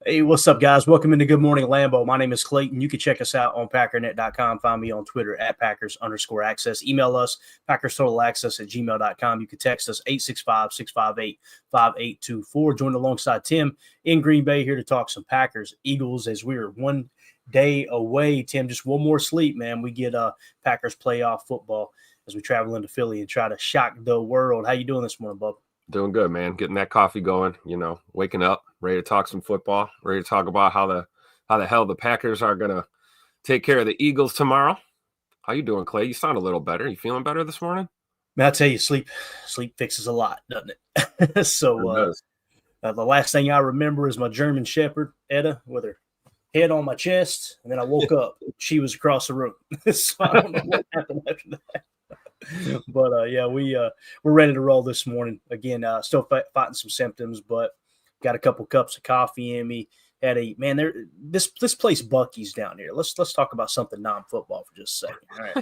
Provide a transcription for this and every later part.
Hey, what's up, guys? Welcome into Good Morning Lambeau. My name is Clayton. You can check us out on Packernet.com. Find me on Twitter at Packers_access. Email us, PackersTotalAccess@gmail.com. You can text us 865-658-5824. Join alongside Tim in Green Bay here to talk some Packers, Eagles, as we're one day away. Tim, just one more sleep, man. We get Packers playoff football as we travel into Philly and try to shock the world. How you doing this morning, bub? Doing good, man. Getting that coffee going, waking up, ready to talk some football, ready to talk about how the hell the Packers are going to take care of the Eagles tomorrow. How you doing, Clay? You sound a little better. You feeling better this morning? Man, I'll tell you, sleep fixes a lot, doesn't it? So the last thing I remember is my German Shepherd, Etta, with her head on my chest, and then I woke up. She was across the room. So I don't know what happened after that. But we're ready to roll this morning. Again, still fighting some symptoms, but got a couple cups of coffee in me. This place Buc-ee's down here. Let's talk about something non-football for just a second. All right,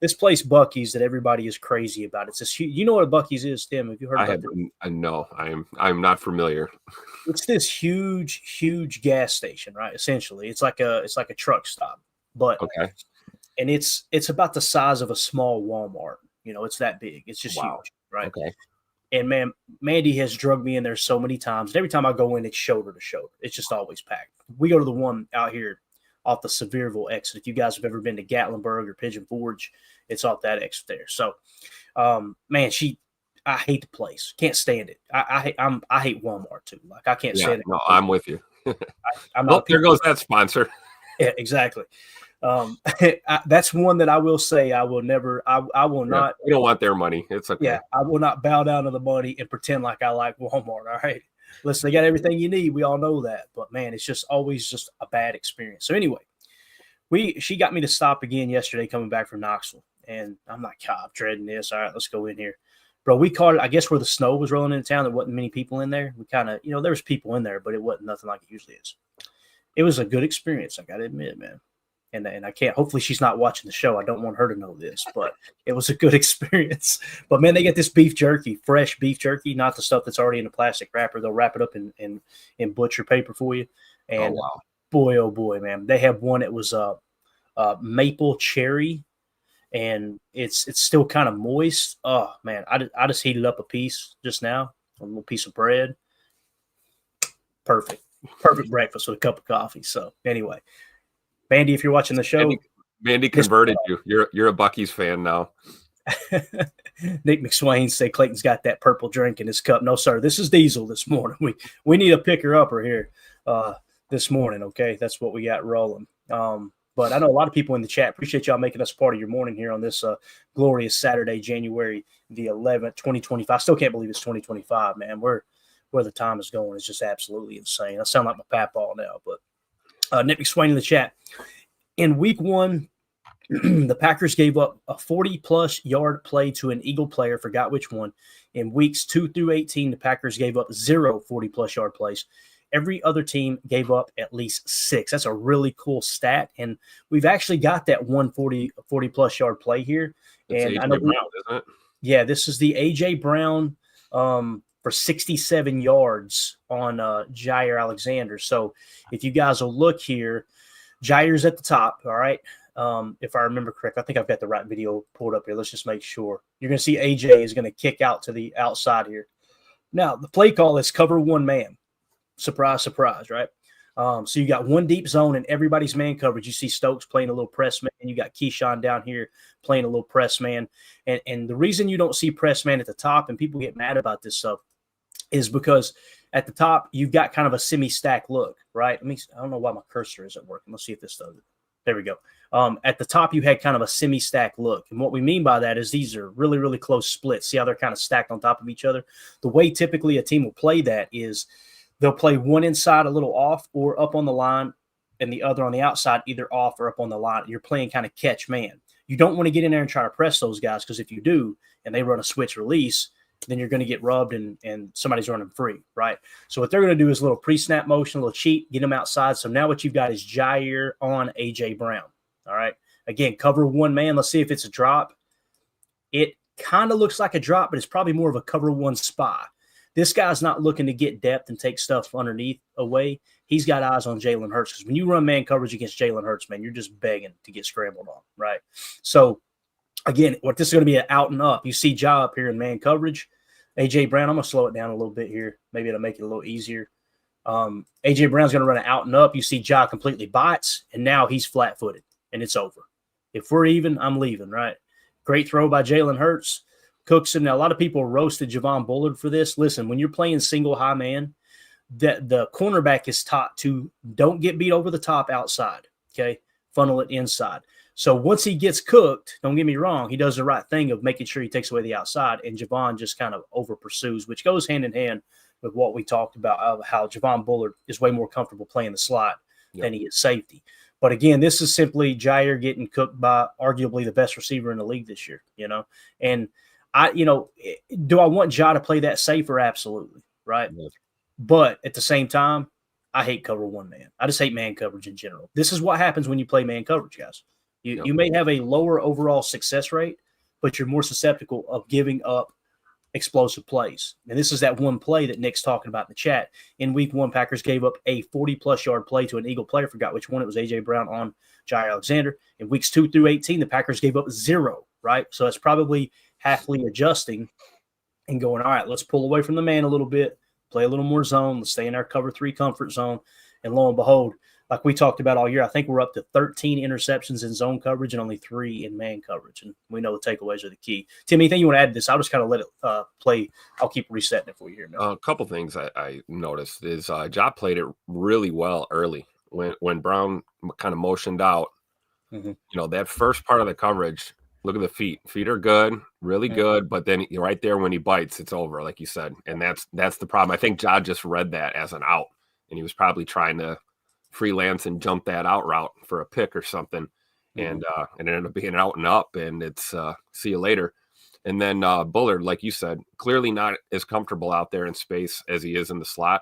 this place Buc-ee's that everybody is crazy about. It's this. You know what a Buc-ee's is, Tim? Have you heard about it? No, I'm not familiar. It's this huge gas station, right? Essentially, it's like a truck stop, but okay. And it's about the size of a small Walmart. It's that big. It's just huge, right? Okay. And, man, Mandy has drugged me in there so many times. And every time I go in, it's shoulder to shoulder. It's just always packed. We go to the one out here off the Sevierville exit. If you guys have ever been to Gatlinburg or Pigeon Forge, it's off that exit there. So, I hate the place. Can't stand it. I hate Walmart, too. Like, I can't stand it. No, I'm with you. I'm not there goes that sponsor. Yeah, exactly. That's one that I will say I will never. I will not. We don't want their money. It's okay. Yeah, I will not bow down to the money and pretend like I like Walmart. All right, listen, they got everything you need. We all know that, but man, it's just always just a bad experience. So anyway, she got me to stop again yesterday coming back from Knoxville, and I'm like, God, I'm dreading this. All right, let's go in here, bro. We caught it. I guess where the snow was rolling into town, there wasn't many people in there. We kind of, there was people in there, but it wasn't nothing like it usually is. It was a good experience, I got to admit, man. And I can't – hopefully she's not watching the show. I don't want her to know this, but it was a good experience. But, man, they get this beef jerky, fresh beef jerky, not the stuff that's already in a plastic wrapper. They'll wrap it up in butcher paper for you. And, oh boy, man, they have one that was maple cherry, and it's still kind of moist. Oh, man, I just heated up a piece just now, a little piece of bread. Perfect breakfast with a cup of coffee. So, anyway – Mandy, if you're watching the show, Mandy converted you. You're a Buc-ee's fan now. Nick McSwain say Clayton's got that purple drink in his cup. No, sir. This is Diesel this morning. We need a picker upper here this morning. Okay, that's what we got rolling. But I know a lot of people in the chat appreciate y'all making us part of your morning here on this glorious Saturday, January the 11th, 2025. I still can't believe it's 2025, man. Where the time is going is just absolutely insane. I sound like my papaw now, but. Nick McSwain in the chat. In week 1, the Packers gave up a 40-plus yard play to an Eagle player, forgot which one. In weeks 2 through 18, the Packers gave up 0 40-plus yard plays. Every other team gave up at least 6. That's a really cool stat, and we've actually got that 40-plus yard play here. It's and I know Brown, isn't it? Yeah, this is the A.J. Brown for 67 yards on Jair Alexander. So if you guys will look here, Jair's at the top, all right? If I remember correct, I think I've got the right video pulled up here. Let's just make sure. You're going to see AJ is going to kick out to the outside here. Now, the play call is cover one man. Surprise, surprise, right? So you got one deep zone and everybody's man coverage. You see Stokes playing a little press man, and you got Keyshawn down here playing a little press man. And the reason you don't see press man at the top, and people get mad about this stuff, is because at the top you've got kind of a semi-stack look, right? I don't know why my cursor isn't working. Let's see if this does it. There we go. At the top you had kind of a semi-stack look. And what we mean by that is these are really, really close splits. See how they're kind of stacked on top of each other? The way typically a team will play that is they'll play one inside a little off or up on the line and the other on the outside, either off or up on the line. You're playing kind of catch man. You don't want to get in there and try to press those guys, because if you do and they run a switch release, then you're going to get rubbed and somebody's running free, right? So what they're going to do is a little pre-snap motion, a little cheat, get them outside. So now what you've got is Jair on A.J. Brown, all right? Again, cover one man. Let's see if it's a drop. It kind of looks like a drop, but it's probably more of a cover one spy. This guy's not looking to get depth and take stuff underneath away. He's got eyes on Jalen Hurts, because when you run man coverage against Jalen Hurts, man, you're just begging to get scrambled on, right? So, again, what this is going to be an out and up. You see Ja up here in man coverage. A.J. Brown, I'm going to slow it down a little bit here. Maybe it'll make it a little easier. A.J. Brown's going to run an out and up. You see Ja completely bites, and now he's flat-footed, and it's over. If we're even, I'm leaving, right? Great throw by Jalen Hurts. Cookson. Now, a lot of people roasted Javon Bullard for this. Listen, when you're playing single high man, the cornerback is taught to don't get beat over the top outside, okay? Funnel it inside. So once he gets cooked, don't get me wrong, he does the right thing of making sure he takes away the outside, and Javon just kind of over pursues, which goes hand in hand with what we talked about of how Javon Bullard is way more comfortable playing the slot than he is safety. But again, this is simply Jair getting cooked by arguably the best receiver in the league this year, And do I want Ja to play that safer? Absolutely, right? Yeah. But at the same time, I hate cover one man. I just hate man coverage in general. This is what happens when you play man coverage, guys. You may have a lower overall success rate, but you're more susceptible of giving up explosive plays. And this is that one play that Nick's talking about in the chat. In week 1, Packers gave up a 40-plus yard play to an Eagle player. Forgot which one. It was A.J. Brown on Jair Alexander. In weeks 2 through 18, the Packers gave up 0, right? So it's probably halfly adjusting and going, all right, let's pull away from the man a little bit, play a little more zone. Let's stay in our cover 3 comfort zone. And lo and behold, like we talked about all year, I think we're up to 13 interceptions in zone coverage and only 3 in man coverage. And we know the takeaways are the key. Tim, anything you want to add to this? I'll just kind of let it play. I'll keep resetting it for you here. A couple things I noticed is Ja played it really well early when Brown kind of motioned out. Mm-hmm. That first part of the coverage, look at the feet. Feet are good, really good. But then right there when he bites, it's over, like you said. And that's the problem. I think Ja just read that as an out, and he was probably trying to freelance and jump that out route for a pick or something. And it ended up being out and up, and it's see you later. And then Bullard, like you said, clearly not as comfortable out there in space as he is in the slot.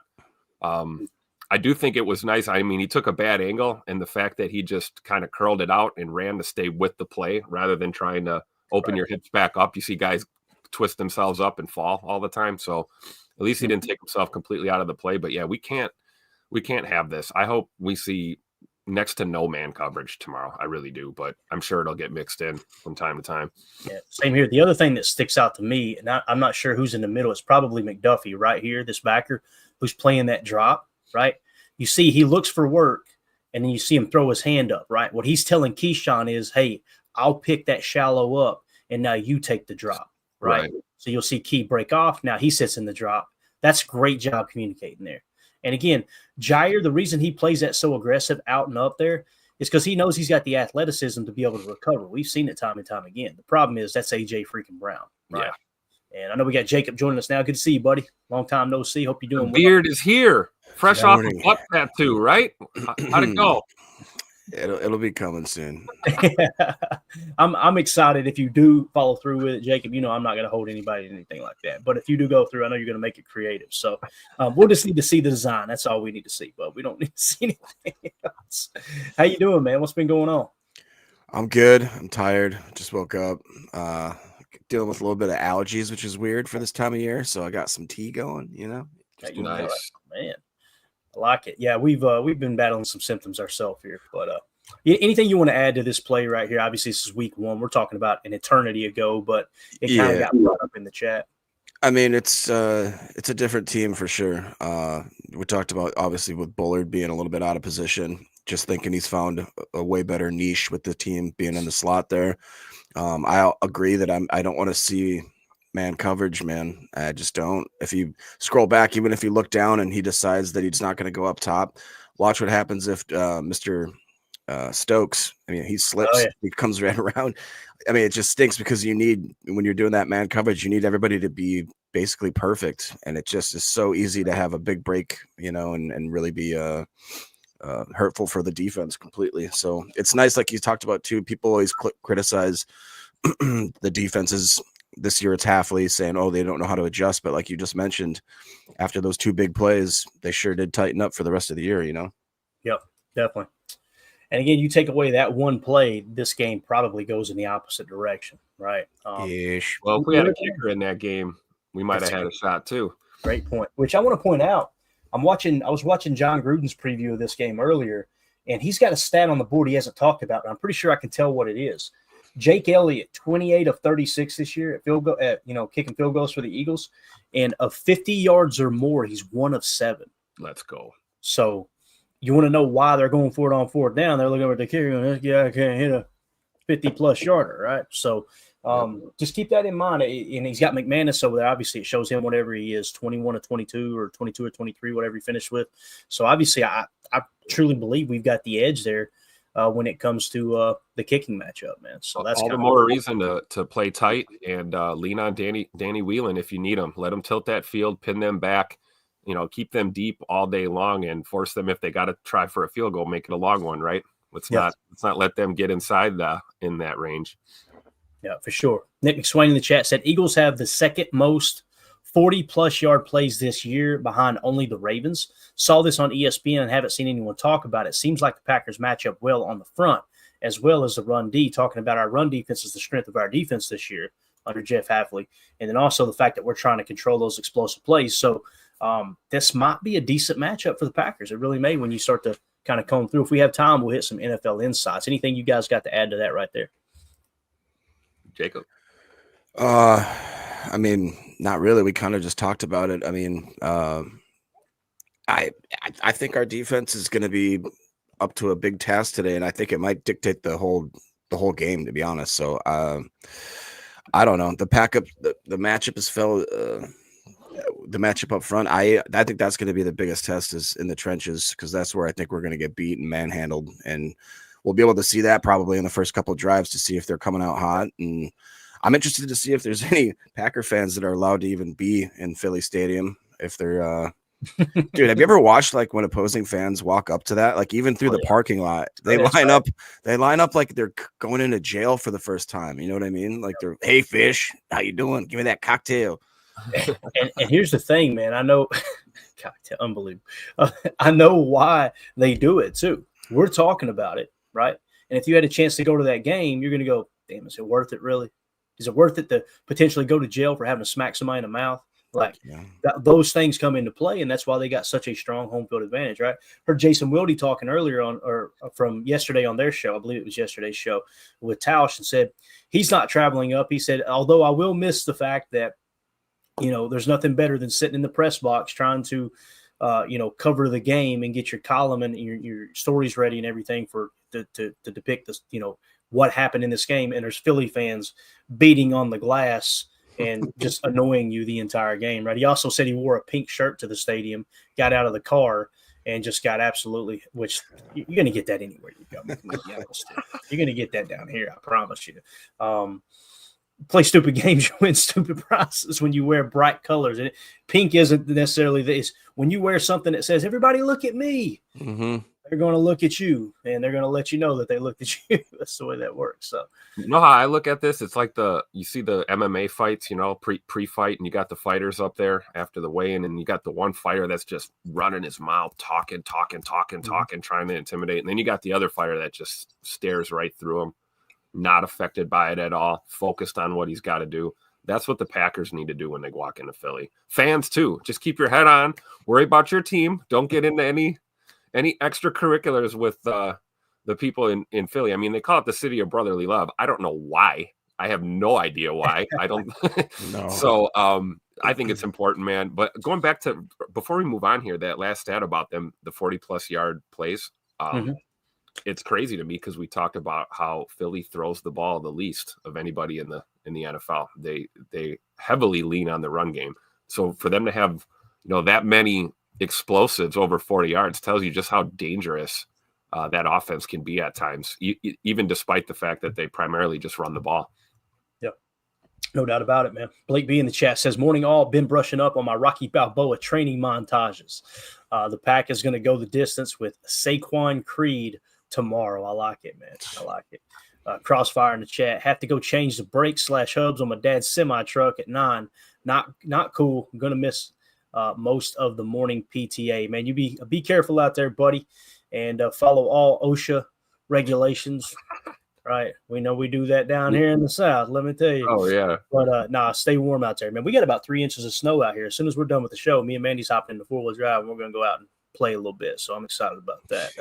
I do think it was nice. I mean, he took a bad angle, and the fact that he just kind of curled it out and ran to stay with the play rather than trying to open your hips back up. You see guys twist themselves up and fall all the time. So at least he didn't take himself completely out of the play. But yeah, we can't have this. I hope we see next to no man coverage tomorrow. I really do, but I'm sure it'll get mixed in from time to time. Yeah, same here. The other thing that sticks out to me, and I'm not sure who's in the middle, it's probably McDuffie right here, this backer who's playing that drop, right? You see he looks for work, and then you see him throw his hand up, right? What he's telling Keyshawn is, hey, I'll pick that shallow up, and now you take the drop, right? So you'll see Key break off. Now he sits in the drop. That's a great job communicating there. And again, Jair, the reason he plays that so aggressive out and up there is because he knows he's got the athleticism to be able to recover. We've seen it time and time again. The problem is that's A.J. freaking Brown. Right? Yeah. And I know we got Jacob joining us now. Good to see you, buddy. Long time no see. Hope you're doing well. Beard is here. Fresh off the butt tattoo, right? How'd it go? It'll be coming soon. I'm excited if you do follow through with it, Jacob. I'm not going to hold anybody to anything like that. But if you do go through, I know you're going to make it creative. So we'll just need to see the design. That's all we need to see. But we don't need to see anything else. How you doing, man? What's been going on? I'm good. I'm tired. Just woke up. Dealing with a little bit of allergies, which is weird for this time of year. So I got some tea going. Just nice, man. I like it. Yeah, we've been battling some symptoms ourselves here. But anything you want to add to this play right here? Obviously, this is week 1. We're talking about an eternity ago, but it kind of got brought up in the chat. I mean, it's a different team for sure. We talked about, obviously, with Bullard being a little bit out of position, just thinking he's found a way better niche with the team being in the slot there. I agree that I don't want to see man coverage, man. I just don't. If you scroll back, even if you look down and he decides that he's not going to go up top, watch what happens if Mr. Stokes, he slips, he comes right around. It just stinks because when you're doing that man coverage, you need everybody to be basically perfect. And it just is so easy to have a big break, and really be hurtful for the defense completely. So it's nice, like you talked about too. People always criticize the defenses. This year it's Halfley saying, oh, they don't know how to adjust. But like you just mentioned, after those 2 big plays, they sure did tighten up for the rest of the year, Yep, definitely. And again, you take away that one play, this game probably goes in the opposite direction, right? Well, if we had a kicker in that game, we might have had a shot too. Great point. Which I want to point out. I was watching John Gruden's preview of this game earlier, and he's got a stat on the board he hasn't talked about, and I'm pretty sure I can tell what it is. Jake Elliott, 28 of 36 this year at field goal, kicking field goals for the Eagles, and of 50 yards or more, he's 1 of 7. Let's go. So you want to know why they're going for it on 4th down? They're looking at the kicker going, this guy can't hit a 50-plus yarder, right? So just keep that in mind. And he's got McManus over there. Obviously, it shows him whatever he is, 21 or 22 or 22 or 23, whatever he finished with. So obviously, I truly believe we've got the edge there when it comes to the kicking matchup, man. So that's all the more reason to play tight and lean on Danny Whelan if you need him. Let him tilt that field, pin them back, keep them deep all day long and force them if they got to try for a field goal, make it a long one, right? Let's not let them get inside in that range. Yeah, for sure. Nick McSwain in the chat said Eagles have the second most 40-plus yard plays this year behind only the Ravens. Saw this on ESPN and haven't seen anyone talk about it. Seems like the Packers match up well on the front as well as the run D, talking about our run defense is the strength of our defense this year under Jeff Hafley, and then also the fact that we're trying to control those explosive plays. So this might be a decent matchup for the Packers. It really may when you start to kind of comb through. If we have time, we'll hit some NFL insights. Anything you guys got to add to that right there? Jacob? I mean, not really. We kind of just talked about it. I mean, I think our defense is going to be up to a big task today, and I think it might dictate the whole game, to be honest. So I don't know. The matchup is the matchup up front. I think that's going to be the biggest test is in the trenches, because that's where I think we're going to get beat and manhandled, and we'll be able to see that probably in the first couple of drives to see if they're coming out hot. And I'm interested to see if there's any Packer fans that are allowed to even be in Philly Stadium. If they're, dude, have you ever watched like when opposing fans walk up to that, like even through the parking lot, they line up like they're going into jail for the first time. You know what I mean? Like they're, hey, fish, how you doing? Give me that cocktail. And here's the thing, man. I know, cocktail, unbelievable. I know why they do it too. We're talking about it, right? And if you had a chance to go to that game, you're going to go, damn, is it worth it really? Is it worth it to potentially go to jail for having to smack somebody in the mouth? Like those things come into play, and that's why they got such a strong home field advantage, right? Heard Jason Wilde talking earlier from yesterday on their show. I believe it was yesterday's show with Tausch, and said he's not traveling up. He said, although I will miss the fact that, there's nothing better than sitting in the press box trying to, cover the game and get your column and your stories ready and everything to depict this, what happened in this game. And there's Philly fans beating on the glass and just annoying you the entire game, right? He also said he wore a pink shirt to the stadium, got out of the car, and just got absolutely, which you're going to get that anywhere you go. You're going to get that down here, I promise you. Play stupid games, you win stupid prizes when you wear bright colors. And pink isn't necessarily this. When you wear something that says, everybody look at me, they're going to look at you, and they're going to let you know that they looked at you. That's the way that works. So, you know how I look at this? It's like you see the MMA fights, pre-fight, and you got the fighters up there after the weigh-in, and you got the one fighter that's just running his mouth, talking, trying to intimidate. And then you got the other fighter that just stares right through him, not affected by it at all, focused on what he's got to do. That's what the Packers need to do when they walk into Philly. Fans, too, just keep your head on. Worry about your team. Don't get into any extracurriculars with the people in Philly. I mean, they call it the city of brotherly love. I don't know why. I have no idea why. I don't. No. So I think it's important, man. But going back to, before we move on here, that last stat about them, the 40-plus yard plays, it's crazy to me because we talked about how Philly throws the ball the least of anybody in the NFL. They heavily lean on the run game. So for them to have, that many explosives over 40 yards tells you just how dangerous that offense can be at times, even despite the fact that they primarily just run the ball. Yep. No doubt about it, man. Blake B in the chat says, morning all, been brushing up on my Rocky Balboa training montages. The Pack is going to go the distance with Saquon Creed tomorrow. I like it, man. I like it. Crossfire in the chat. Have to go change the brakes / hubs on my dad's semi truck at 9. Not cool. I'm going to miss most of the morning PTA, man. You be careful out there, buddy, and follow all OSHA regulations. right? We know we do that down here in the South, let me tell you. Oh, yeah. But stay warm out there, man. We got about 3 inches of snow out here. As soon as we're done with the show, me and Mandy's hopping in the 4-wheel drive, and we're going to go out and play a little bit. So I'm excited about that.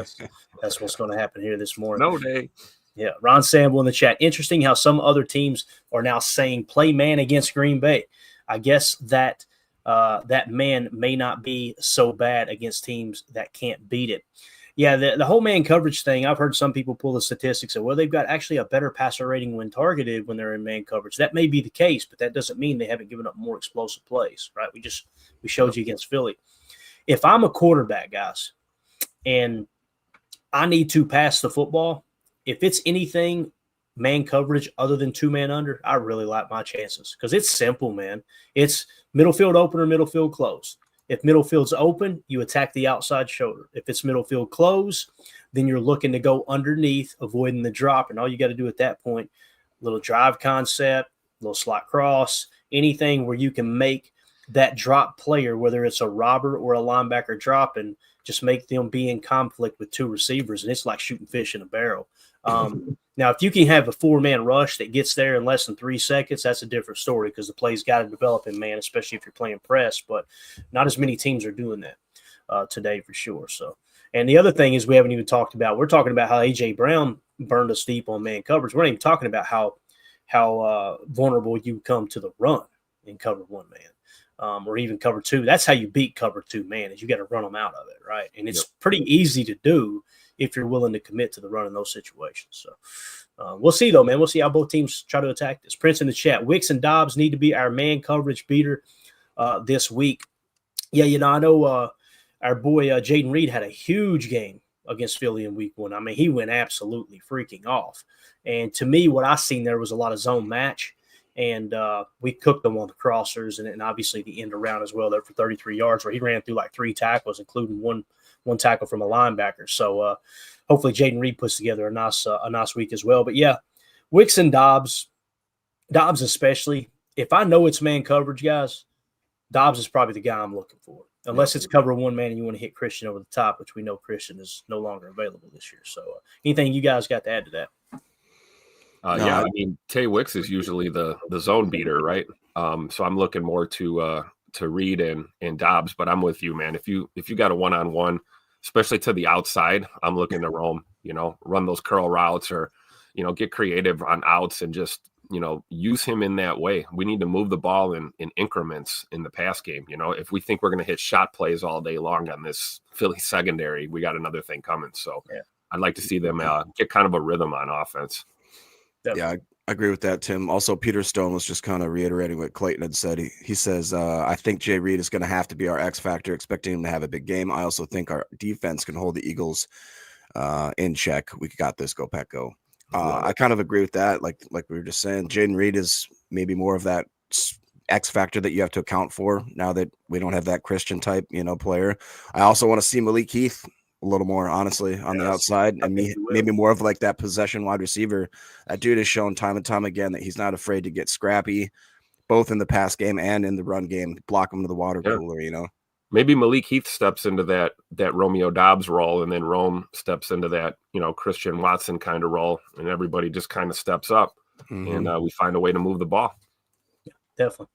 That's what's going to happen here this morning. No day. Yeah, Ron Samble in the chat. Interesting how some other teams are now saying play man against Green Bay. I guess that that man may not be so bad against teams that can't beat it. Yeah, the whole man coverage thing, I've heard some people pull the statistics of, well, they've got actually a better passer rating when targeted when they're in man coverage. That may be the case, but that doesn't mean they haven't given up more explosive plays, right? We showed you against Philly. If I'm a quarterback, guys, and I need to pass the football, if it's anything man coverage other than 2-man under, I really like my chances because it's simple, man. It's middle field open or middle field close. If middle field's open, you attack the outside shoulder. If it's middle field close, then you're looking to go underneath, avoiding the drop. And all you got to do at that point, little drive concept, little slot cross, anything where you can make that drop player, whether it's a robber or a linebacker dropping, just make them be in conflict with 2 receivers. And it's like shooting fish in a barrel. Now, if you can have a 4-man rush that gets there in less than 3 seconds, that's a different story because the play's got to develop in man, especially if you're playing press. But not as many teams are doing that today for sure. So, and the other thing is we haven't even talked about. We're talking about how A.J. Brown burned us deep on man coverage. We're not even talking about how vulnerable you come to the run in cover 1 man. Or even cover 2. That's how you beat cover 2 man is you got to run them out of it, right? And it's pretty easy to do if you're willing to commit to the run in those situations. So we'll see, though, man. We'll see how both teams try to attack this. Prince in the chat, Wicks and Dobbs need to be our man coverage beater this week. Yeah, I know our boy Jaden Reed had a huge game against Philly in week 1. I mean, he went absolutely freaking off. And to me, what I seen there was a lot of zone match. And we cooked them on the crossers and obviously the end around as well there for 33 yards where he ran through like 3 tackles, including one tackle from a linebacker. So hopefully Jaden Reed puts together a nice week as well. But, yeah, Wicks and Dobbs especially, if I know it's man coverage, guys, Dobbs is probably the guy I'm looking for. Unless it's cover 1 man and you want to hit Christian over the top, which we know Christian is no longer available this year. So anything you guys got to add to that? Yeah, I mean, Tay Wicks is usually the zone beater, right? So I'm looking more to Reed and Dobbs, but I'm with you, man. If you got a one-on-one, especially to the outside, I'm looking to roam, run those curl routes or, get creative on outs and just, use him in that way. We need to move the ball in increments in the pass game. If we think we're going to hit shot plays all day long on this Philly secondary, we got another thing coming. So I'd like to see them get kind of a rhythm on offense. Yeah, I agree with that, Tim. Also, Peter Stone was just kind of reiterating what Clayton had said. He says, I think Jay Reed is going to have to be our X factor, expecting him to have a big game. I also think our defense can hold the Eagles in check. We got this. Go, Pack, go. I kind of agree with that. Like we were just saying, Jaden Reed is maybe more of that X factor that you have to account for now that we don't have that Christian type, player. I also want to see Malik Heath a little more, honestly, on the outside, and maybe more of like that possession wide receiver. That dude has shown time and time again that he's not afraid to get scrappy, both in the pass game and in the run game. Block him to the water cooler, Maybe Malik Heath steps into that Romeo Dobbs role, and then Rome steps into that Christian Watson kind of role, and everybody just kind of steps up, and we find a way to move the ball. Yeah, definitely.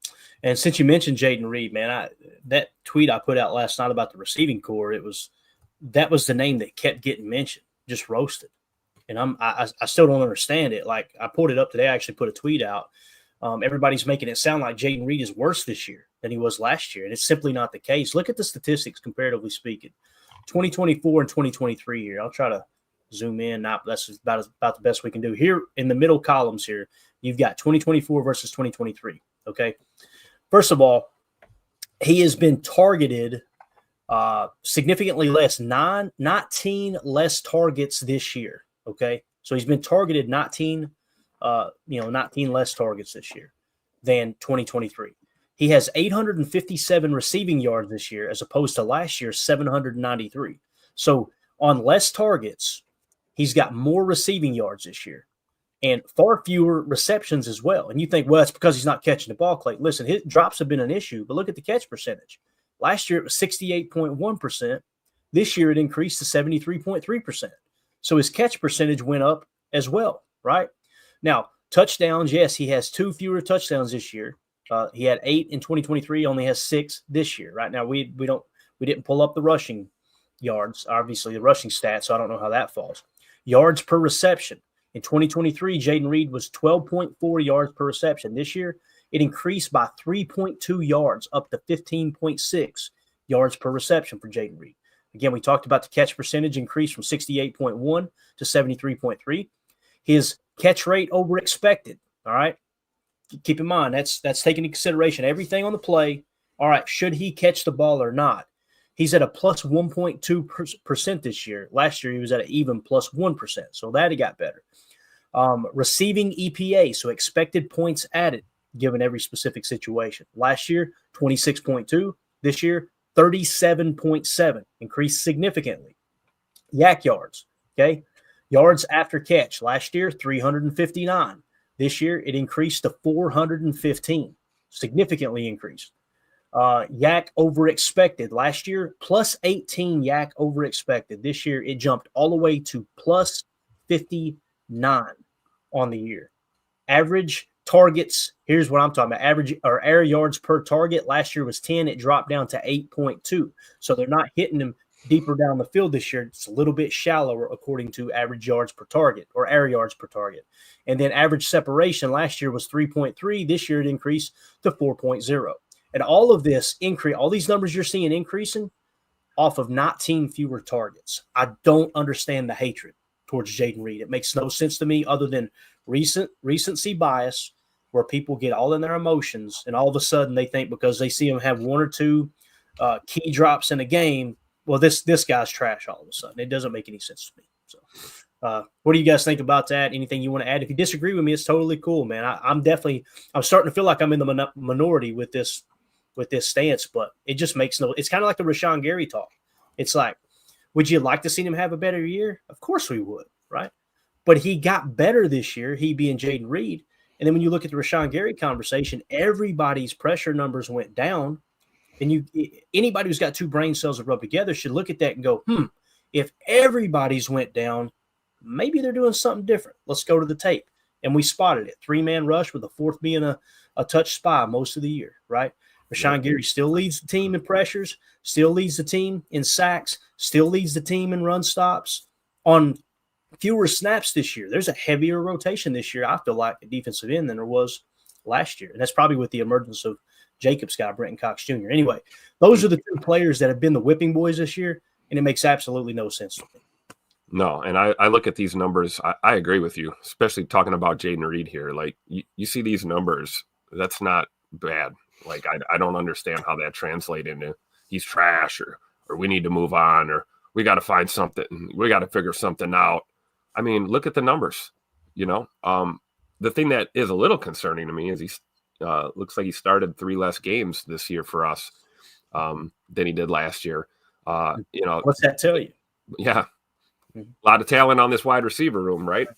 And since you mentioned Jaden Reed, man, that tweet I put out last night about the receiving core, that was the name that kept getting mentioned, just roasted. And I still don't understand it. Like, I pulled it up today. I actually put a tweet out. Everybody's making it sound like Jaden Reed is worse this year than he was last year. And it's simply not the case. Look at the statistics, comparatively speaking. 2024 and 2023 here. I'll try to zoom in. That's about the best we can do. Here in the middle columns here, you've got 2024 versus 2023. Okay. First of all, he has been targeted significantly less, 19 less targets this year. Okay. So he's been targeted 19 less targets this year than 2023. He has 857 receiving yards this year as opposed to last year's 793. So on less targets, he's got more receiving yards this year and far fewer receptions as well. And you think, well, that's because he's not catching the ball, Clay. Listen, his drops have been an issue, but look at the catch percentage. Last year, it was 68.1%. This year, it increased to 73.3%. So his catch percentage went up as well. right? Now, touchdowns, yes, he has 2 fewer touchdowns this year. He had 8 in 2023, only has 6 this year. Right now, we didn't pull up the rushing yards, obviously the rushing stats, so I don't know how that falls. Yards per reception. In 2023, Jaden Reed was 12.4 yards per reception. This year, it increased by 3.2 yards, up to 15.6 yards per reception for Jaden Reed. Again, we talked about the catch percentage increase from 68.1 to 73.3. His catch rate over expected, all right? Keep in mind, that's taking into consideration everything on the play. All right, should he catch the ball or not? He's at a plus 1.2% this year. Last year, he was at an even plus 1%, so that he got better. Receiving EPA, so expected points added, given every specific situation. Last year, 26.2. This year, 37.7, increased significantly. Yak yards, okay? Yards after catch. Last year, 359. This year, it increased to 415, significantly increased. Yak over expected. Last year, plus 18 yak over expected. This year, it jumped all the way to plus 59 on the year. Average targets, here's what I'm talking about. Average or air yards per target. Last year was 10. It dropped down to 8.2. So they're not hitting them deeper down the field this year. It's a little bit shallower according to average yards per target or air yards per target. And then average separation last year was 3.3. This year it increased to 4.0. And all of this increase, all these numbers you're seeing increasing off of 19 fewer targets. I don't understand the hatred towards Jaden Reed. It makes no sense to me other than recency bias, where people get all in their emotions and all of a sudden they think because they see him have 1 or 2 key drops in a game, well, this guy's trash all of a sudden. It doesn't make any sense to me. So what do you guys think about that? Anything you want to add? If you disagree with me, it's totally cool, man. I'm starting to feel like I'm in the minority with this stance, but it just makes it's kind of like the Rashawn Gary talk. It's like, would you like to see him have a better year? Of course we would, right? But he got better this year, he being Jaden Reed. And then when you look at the Rashawn Gary conversation, everybody's pressure numbers went down. And anybody who's got 2 brain cells that rub together should look at that and go, if everybody's went down, maybe they're doing something different. Let's go to the tape. And we spotted it. 3-man rush with the 4th being a touch spy most of the year, right? Rashawn Gary still leads the team in pressures, still leads the team in sacks, still leads the team in run stops. On fewer snaps this year, there's a heavier rotation this year, I feel like, at defensive end than there was last year. And that's probably with the emergence of Jacobs guy, Brenton Cox Jr. Anyway, those are the 2 players that have been the whipping boys this year, and it makes absolutely no sense to me. No, and I look at these numbers. I agree with you, especially talking about Jaden Reed here. Like, you see these numbers, that's not bad. Like, I don't understand how that translates into he's trash or we need to move on or we got to find something. We got to figure something out. I mean, look at the numbers, The thing that is a little concerning to me is he looks like he started 3 less games this year for us than he did last year. What's that tell you? Yeah. A lot of talent on this wide receiver room, right?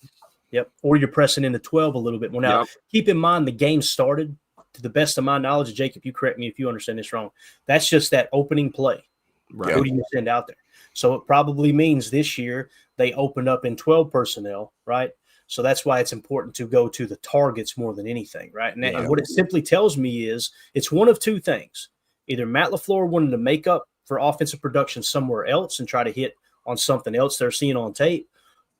Yep. Or you're pressing into 12 a little bit more. Now, Keep in mind the game started, to the best of my knowledge, Jacob, you correct me if you understand this wrong. That's just that opening play. Right. Who do you send out there? So it probably means this year they opened up in 12 personnel, right? So that's why it's important to go to the targets more than anything, right? And what it simply tells me is it's one of 2 things. Either Matt LaFleur wanted to make up for offensive production somewhere else and try to hit on something else they're seeing on tape,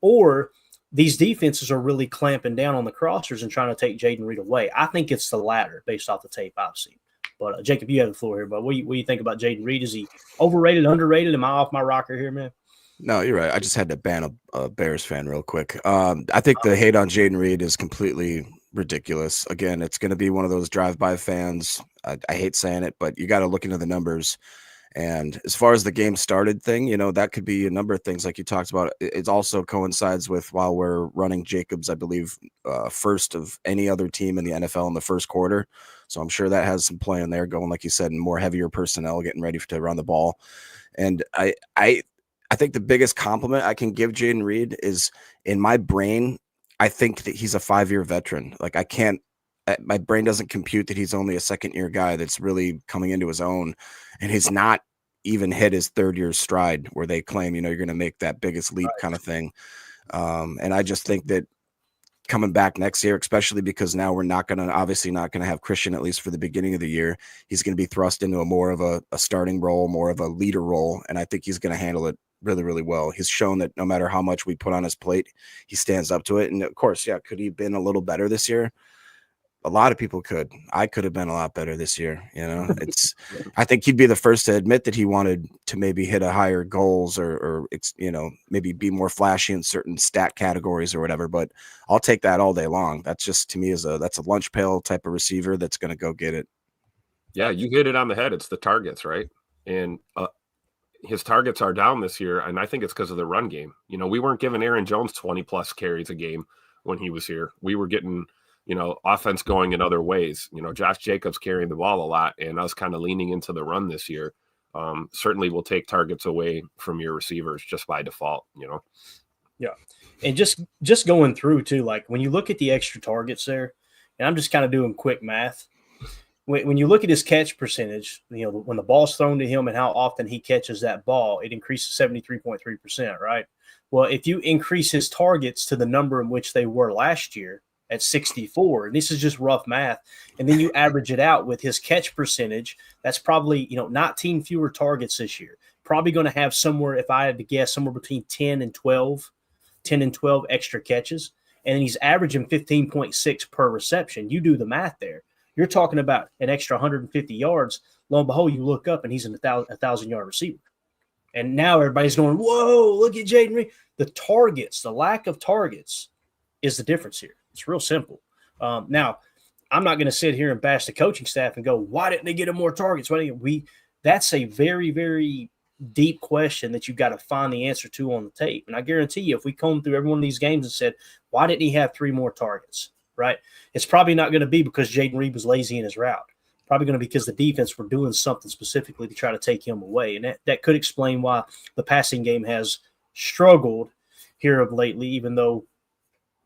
or these defenses are really clamping down on the crossers and trying to take Jaden Reed away. I think it's the latter based off the tape I've seen. But, Jacob, you have the floor here. But what do you think about Jaden Reed? Is he overrated, underrated? Am I off my rocker here, man? No, you're right. I just had to ban a Bears fan real quick. I think the hate on Jaden Reed is completely ridiculous. Again, it's going to be one of those drive-by fans. I hate saying it, but you got to look into the numbers. And as far as the game started thing, that could be a number of things like you talked about. It also coincides with while we're running Jacobs, I believe, first of any other team in the NFL in the first quarter. So I'm sure that has some play in there going, like you said, in more heavier personnel, getting ready to run the ball. And I think the biggest compliment I can give Jaden Reed is, in my brain, I think that he's a 5-year veteran. Like, my brain doesn't compute that he's only a 2nd-year guy that's really coming into his own, and he's not even hit his 3rd-year stride where they claim, you're going to make that biggest leap kind of thing. And I just think that coming back next year, especially because now we're obviously not going to have Christian, at least for the beginning of the year. He's going to be thrust into a more of a starting role, more of a leader role. And I think he's going to handle it really, really well. He's shown that no matter how much we put on his plate, he stands up to it. And of course, yeah, could he have been a little better this year? A lot of people could. I could have been a lot better this year. I think he'd be the first to admit that he wanted to maybe hit a higher goals or maybe be more flashy in certain stat categories or whatever. But I'll take that all day long. That's just, to me, that's a lunch pail type of receiver that's going to go get it. Yeah, you hit it on the head. It's the targets, right? And his targets are down this year, and I think it's because of the run game. We weren't giving Aaron Jones 20-plus carries a game when he was here. We were getting offense going in other ways. Josh Jacobs carrying the ball a lot, and us kind of leaning into the run this year certainly will take targets away from your receivers just by default. Yeah, and just going through too, like when you look at the extra targets there, and I'm just kind of doing quick math. When you look at his catch percentage, when the ball's thrown to him and how often he catches that ball, it increases 73.3%, right? Well, if you increase his targets to the number in which they were last year, at 64. And this is just rough math. And then you average it out with his catch percentage. That's probably, 19 fewer targets this year. Probably going to have somewhere, if I had to guess, somewhere between 10 and 12 extra catches. And he's averaging 15.6 per reception. You do the math there. You're talking about an extra 150 yards. Lo and behold, you look up and he's a 1,000-yard receiver. And now everybody's going, whoa, look at Jaden Reed. The lack of targets is the difference here. It's real simple. Now, I'm not going to sit here and bash the coaching staff and go, why didn't they get him more targets? That's a very, very deep question that you've got to find the answer to on the tape. And I guarantee you, if we comb through every one of these games and said, why didn't he have 3 more targets, right? It's probably not going to be because Jaden Reed was lazy in his route. Probably going to be because the defense were doing something specifically to try to take him away. And that could explain why the passing game has struggled here of lately, even though,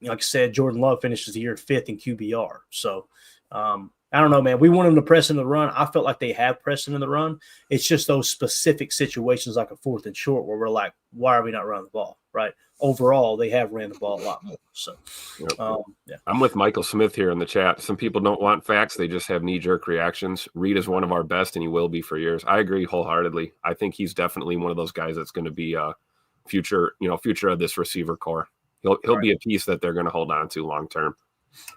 like I said, Jordan Love finishes the year 5th in QBR. So, I don't know, man. We want him to press in the run. I felt like they have pressed in the run. It's just those specific situations like a 4th and short where we're like, why are we not running the ball, right? Overall, they have ran the ball a lot more. So, yeah. I'm with Michael Smith here in the chat. Some people don't want facts. They just have knee-jerk reactions. Reed is one of our best, and he will be for years. I agree wholeheartedly. I think he's definitely one of those guys that's going to be a future of this receiver core. He'll be a piece that they're going to hold on to long term.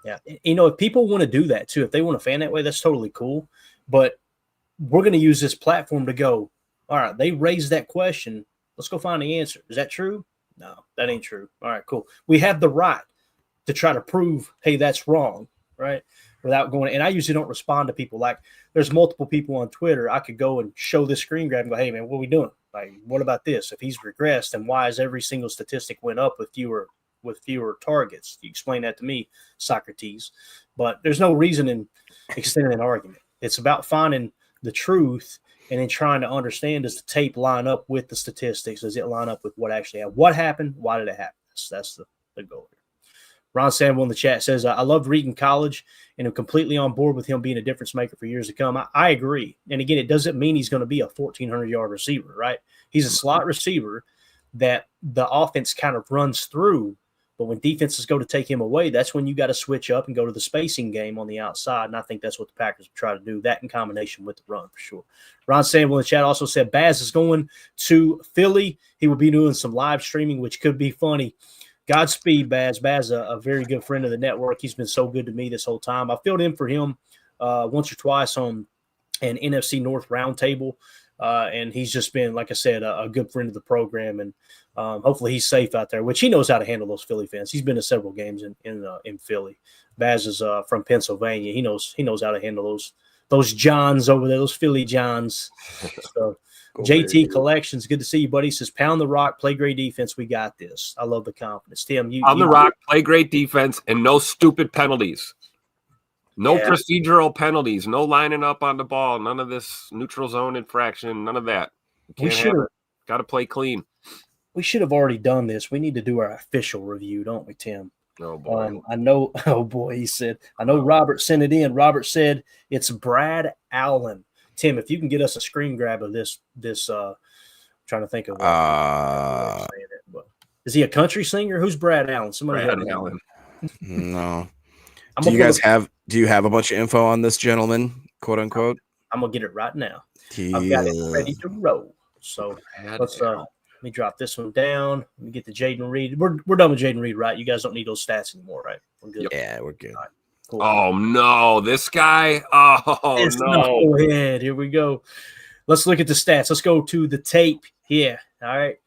Yeah. If people want to do that too, if they want to fan that way, that's totally cool. But we're going to use this platform to go, all right, they raised that question. Let's go find the answer. Is that true? No, that ain't true. All right, cool. We have the right to try to prove, hey, that's wrong, right? Without going, and I usually don't respond to people. Like there's multiple people on Twitter. I could go and show this screen grab and go, hey, man, what are we doing? Like, what about this? If he's regressed, then why is every single statistic went up with fewer targets? You explain that to me, Socrates. But there's no reason in extending an argument. It's about finding the truth and then trying to understand, does the tape line up with the statistics? Does it line up with what actually happened? What happened? Why did it happen? That's the goal here. Ron Samuel in the chat says, I loved Reed in college and I'm completely on board with him being a difference maker for years to come. I agree. And again, it doesn't mean he's going to be a 1,400-yard receiver, right? He's a slot receiver that the offense kind of runs through. But when defenses go to take him away, that's when you got to switch up and go to the spacing game on the outside. And I think that's what the Packers will try to do, that in combination with the run for sure. Ron Samuel in the chat also said Baz is going to Philly. He will be doing some live streaming, which could be funny. Godspeed, Baz. Baz, a very good friend of the network. He's been so good to me this whole time. I filled in for him once or twice on an NFC North roundtable. And he's just been, like I said, a good friend of the program. And hopefully he's safe out there, which he knows how to handle those Philly fans. He's been to several games in Philly. Baz is from Pennsylvania. He knows how to handle those Johns over there, those Philly Johns. So cool, JT Collections, good to see you, buddy. He says, pound the rock, play great defense. We got this. I love the confidence. Tim, on the rock, play great defense, and no stupid penalties. No procedural penalties, no lining up on the ball, none of this neutral zone infraction, none of that. Can't have it. Got to play clean. We should have already done this. We need to do our official review, don't we, Tim? Oh, boy. I know. Oh, boy, he said. I know Robert sent it in. Robert said it's Brad Allen. Tim, if you can get us a screen grab of this trying to think of is he a country singer? Who's Brad Allen? Brad Allen. No. I'm Do gonna you pull guys the, have? Do you have a bunch of info on this gentleman, quote unquote? I'm gonna get it right now. I've got it ready to roll. So let's let me drop this one down. Let me get the Jaden Reed. We're done with Jaden Reed, right? You guys don't need those stats anymore, right? We're good. Yeah, we're good. Right, cool. Oh no, this guy. Oh It's no. knucklehead. Here we go. Let's look at the stats. Let's go to the tape. Yeah. All right.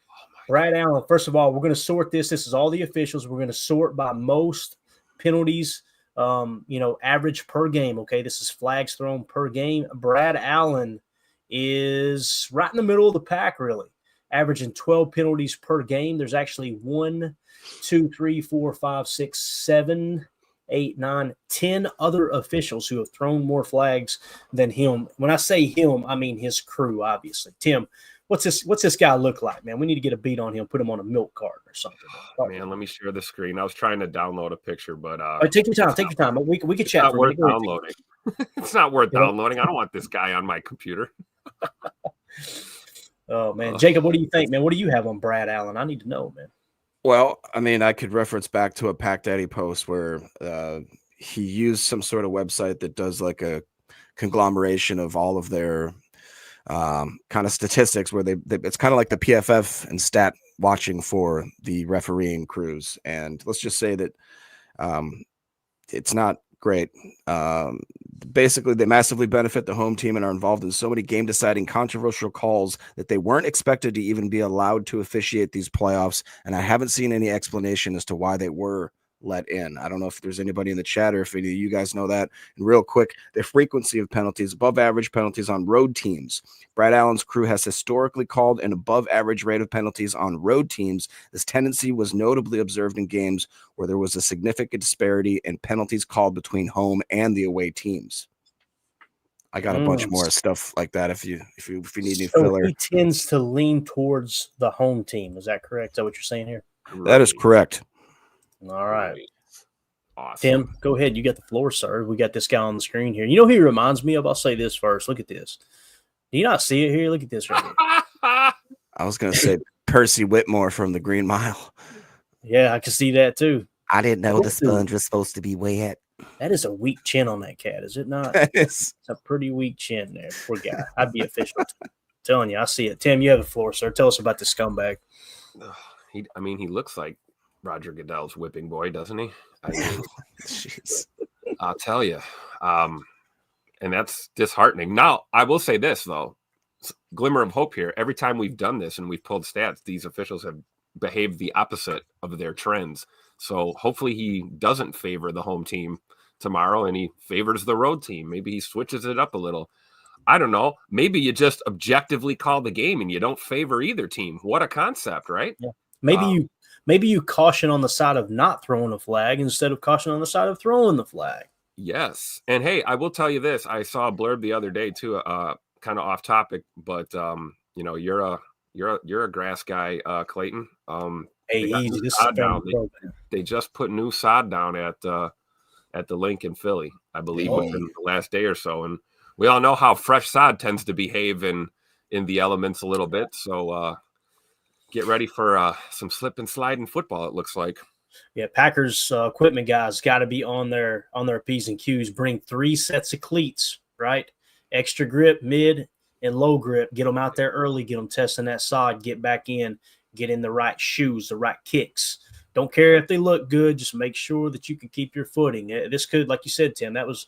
Brad Allen. First of all, we're going to sort this. This is all the officials. We're going to sort by most penalties, average per game. Okay. This is flags thrown per game. Brad Allen is right in the middle of the pack, really, averaging 12 penalties per game. There's actually 1, 2, 3, 4, 5, 6, 7, 8, 9, 10 other officials who have thrown more flags than him. When I say him, I mean his crew, obviously. Tim, what's this guy look like, man? We need to get a beat on him, put him on a milk cart or something. Man, let me share the screen. I was trying to download a picture, but take your time. Take your time. We could chat. Not worth downloading. It's not worth downloading. I don't want this guy on my computer. Oh man, Jacob, what do you think, man? What do you have on Brad Allen? I need to know, man. Well, I mean, I could reference back to a Pack Daddy post where he used some sort of website that does like a conglomeration of all of their kind of statistics where they it's kind of like the PFF and stat watching for the refereeing crews. And let's just say that it's not great. Basically, they massively benefit the home team and are involved in so many game-deciding controversial calls that they weren't expected to even be allowed to officiate these playoffs, and I haven't seen any explanation as to why they were let in. I don't know if there's anybody in the chat or if any of you guys know that. And real quick, the frequency of penalties, above average penalties on road teams. Brad Allen's crew has historically called an above average rate of penalties on road teams. This tendency was notably observed in games where there was a significant disparity in penalties called between home and the away teams. I got a bunch more stuff like that if you need any filler. He tends to lean towards the home team. Is that correct? Is that what you're saying here? That is correct. All right. Awesome. Tim, go ahead. You got the floor, sir. We got this guy on the screen here. You know who he reminds me of? I'll say this first. Look at this. Do you not see it here? Look at this right here. I was going to say Percy Whitmore from the Green Mile. Yeah, I can see that too. I didn't know the sponge was supposed to be wet. That is a weak chin on that cat, is it not? It's a pretty weak chin there. Poor guy. I'd be official. Telling you, I see it. Tim, you have the floor, sir. Tell us about this scumbag. He looks like Roger Goodell's whipping boy, doesn't he? I mean, I'll tell you. And that's disheartening. Now, I will say this, though. Glimmer of hope here. Every time we've done this and we've pulled stats, these officials have behaved the opposite of their trends. So hopefully he doesn't favor the home team tomorrow and he favors the road team. Maybe he switches it up a little. I don't know. Maybe you just objectively call the game and you don't favor either team. What a concept, right? Yeah. Maybe you caution on the side of not throwing a flag instead of caution on the side of throwing the flag. Yes. And hey, I will tell you this. I saw a blurb the other day too, kind of off topic, but you're a grass guy, Clayton. They just put new sod down at the link in Philly, I believe, within the last day or so. And we all know how fresh sod tends to behave in the elements a little bit. So get ready for some slip and slide in football, it looks like. Yeah, Packers equipment guys got to be on their P's and Q's. Bring 3 sets of cleats, right? Extra grip, mid, and low grip. Get them out there early. Get them testing that sod. Get back in. Get in the right shoes, the right kicks. Don't care if they look good. Just make sure that you can keep your footing. This could, like you said, Tim, that was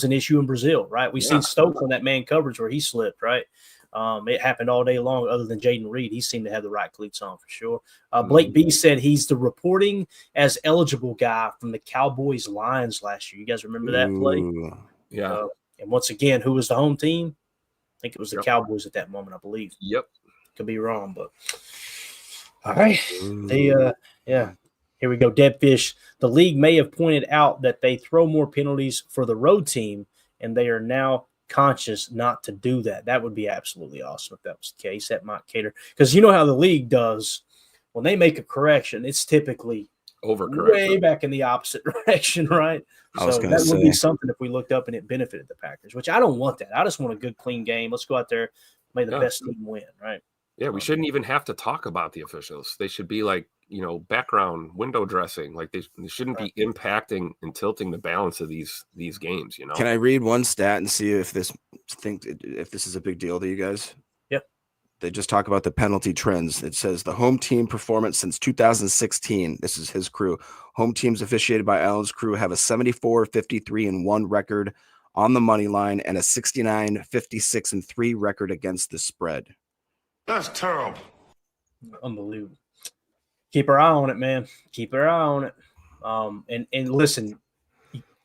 an issue in Brazil, right? We've seen Stokes on that man coverage where he slipped, right? It happened all day long. Other than Jaden Reed, he seemed to have the right cleats on for sure. Blake B said he's the reporting as eligible guy from the Cowboys Lions last year. You guys remember that play? Yeah. And once again, who was the home team? I think it was the Cowboys at that moment, I believe. Yep. Could be wrong, but all right. Here we go. Deadfish. The league may have pointed out that they throw more penalties for the road team, and they are now conscious not to do that. That would be absolutely awesome if that was the case. That might cater. Because you know how the league does. When they make a correction, it's typically overcorrection, way back in the opposite direction, right? So that would be something if we looked up and it benefited the Packers, which I don't want that. I just want a good, clean game. Let's go out there, may the best team win, right? Yeah, we shouldn't even have to talk about the officials. They should be like background window dressing. Like they shouldn't be impacting and tilting the balance of these games. Can I read one stat and see if this is a big deal to you guys? Yep. They just talk about the penalty trends. It says the home team performance since 2016. This is his crew. Home teams officiated by Allen's crew have a 74-53-1 record on the money line and a 69-56-3 record against the spread. That's terrible. Unbelievable. Keep our eye on it, man. Keep our eye on it. And listen,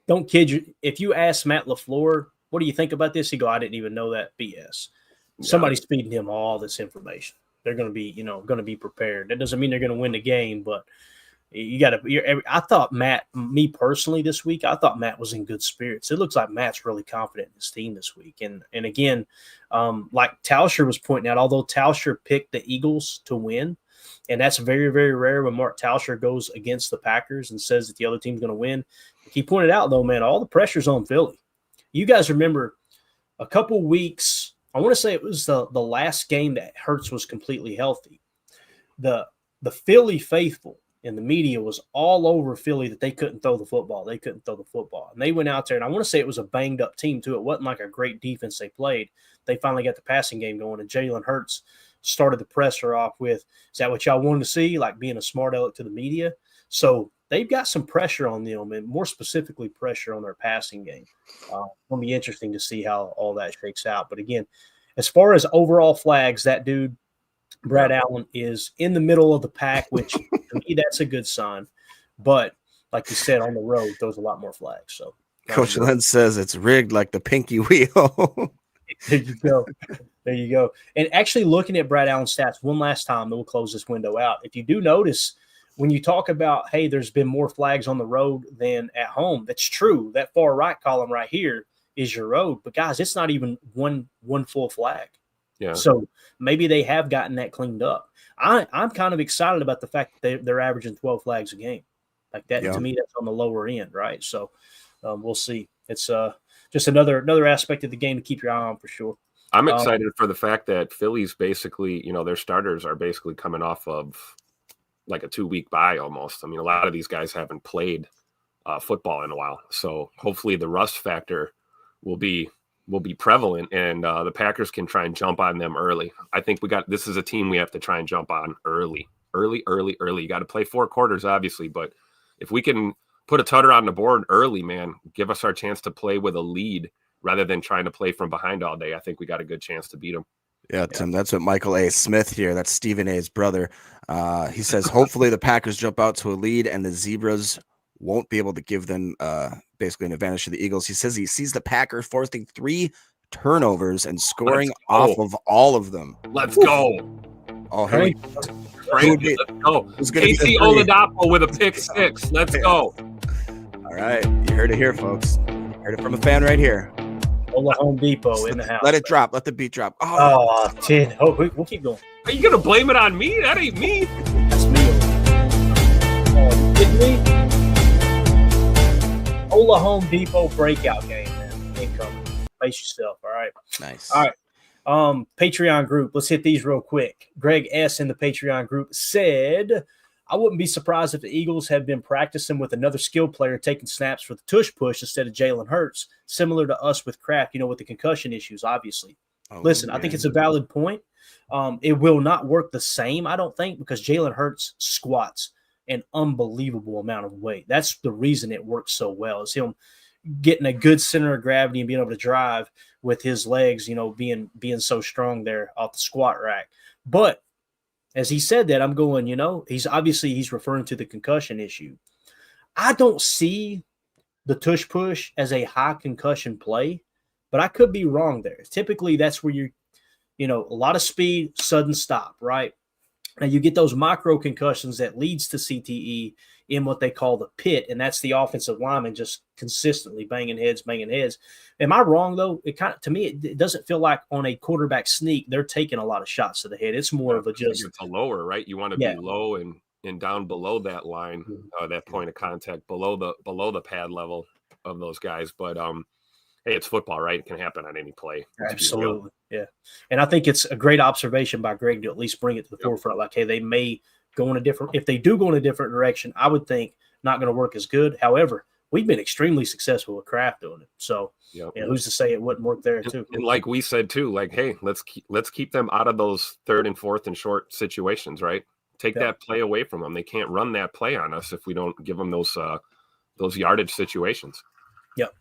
don't kid you. If you ask Matt LaFleur, what do you think about this? He go, I didn't even know that. BS. Somebody's feeding him all this information. They're going to be prepared. That doesn't mean they're going to win the game, but you got to. I thought Matt, me personally, this week, I thought Matt was in good spirits. It looks like Matt's really confident in his team this week. And again, like Tauscher was pointing out, although Tauscher picked the Eagles to win, and that's very, very rare when Mark Tauscher goes against the Packers and says that the other team's going to win. He pointed out, though, man, all the pressure's on Philly. You guys remember a couple weeks. I want to say it was the last game that Hurts was completely healthy. The Philly faithful and the media was all over Philly that they couldn't throw the football. They couldn't throw the football. And they went out there, and I want to say it was a banged-up team, too. It wasn't like a great defense they played. They finally got the passing game going, and Jalen Hurts started the presser off with, is that what y'all wanted to see, like being a smart aleck to the media? So they've got some pressure on them, and more specifically pressure on their passing game. It'll be interesting to see how all that shakes out. But, again, as far as overall flags, that dude, Brad Allen, is in the middle of the pack, which to me, that's a good sign. But like you said, on the road, throws a lot more flags. So Coach Len says it's rigged like the pinky wheel. There you go. There you go. And actually looking at Brad Allen's stats one last time, then we'll close this window out. If you do notice, when you talk about, hey, there's been more flags on the road than at home, that's true. That far right column right here is your road. But, guys, it's not even one full flag. Yeah. So maybe they have gotten that cleaned up. I'm kind of excited about the fact that they're averaging 12 flags a game. Like that, to me, that's on the lower end, right? So we'll see. It's just another aspect of the game to keep your eye on for sure. I'm excited for the fact that Philly's basically, their starters are basically coming off of like a 2-week bye almost. I mean, a lot of these guys haven't played football in a while. So hopefully the rust factor will be prevalent, and the Packers can try and jump on them early. I think this is a team we have to try and jump on early. You got to play 4 quarters, obviously, but if we can put a tutter on the board early, man, give us our chance to play with a lead rather than trying to play from behind all day. I think we got a good chance to beat them. Yeah, Tim, that's what Michael A. Smith here. That's Stephen A.'s brother. He says, hopefully the Packers jump out to a lead and the Zebras won't be able to give them basically an advantage to the Eagles. He says he sees the Packers forcing 3 turnovers and scoring off of all of them. Let's go. Oh, hey. Let's go. Casey Oladapo with a pick 6. Let's go. All right. You heard it here, folks. Heard it from a fan right here. Ola Home Depot in the house. Let it drop. Let the beat drop. Oh, 10. Oh, we'll keep going. Are you going to blame it on me? That ain't me. That's me. Kidding me? Ola Home Depot breakout game, man. Incoming. Pace yourself, all right? Nice. All right. Patreon group. Let's hit these real quick. Greg S. in the Patreon group said, I wouldn't be surprised if the Eagles have been practicing with another skill player taking snaps for the tush push instead of Jalen Hurts, similar to us with Kraft, with the concussion issues, obviously. Listen, I think it's a valid point. It will not work the same, I don't think, because Jalen Hurts squats an unbelievable amount of weight. That's the reason it works so well, is him getting a good center of gravity and being able to drive with his legs, being so strong there off the squat rack. But as he said that, I'm going, he's referring to the concussion issue. I don't see the tush push as a high concussion play, but I could be wrong there. Typically, that's where a lot of speed, sudden stop, right? Now you get those micro concussions that leads to CTE in what they call the pit, and that's the offensive lineman just consistently banging heads. Am I wrong though? To me, it doesn't feel like on a quarterback sneak they're taking a lot of shots to the head. It's more of a just it's a lower, right? You want to be low and down below that line, that point of contact below the pad level of those guys. But hey, it's football, right? It can happen on any play. Absolutely, yeah. And I think it's a great observation by Greg to at least bring it to the forefront. Like, hey, they may if they do go in a different direction, I would think not going to work as good. However, we've been extremely successful with Kraft doing it. So, who's to say it wouldn't work there too? And like we said too, like, hey, let's keep them out of those 3rd and 4th and short situations, right? Take that play away from them. They can't run that play on us if we don't give them those yardage situations. Yep.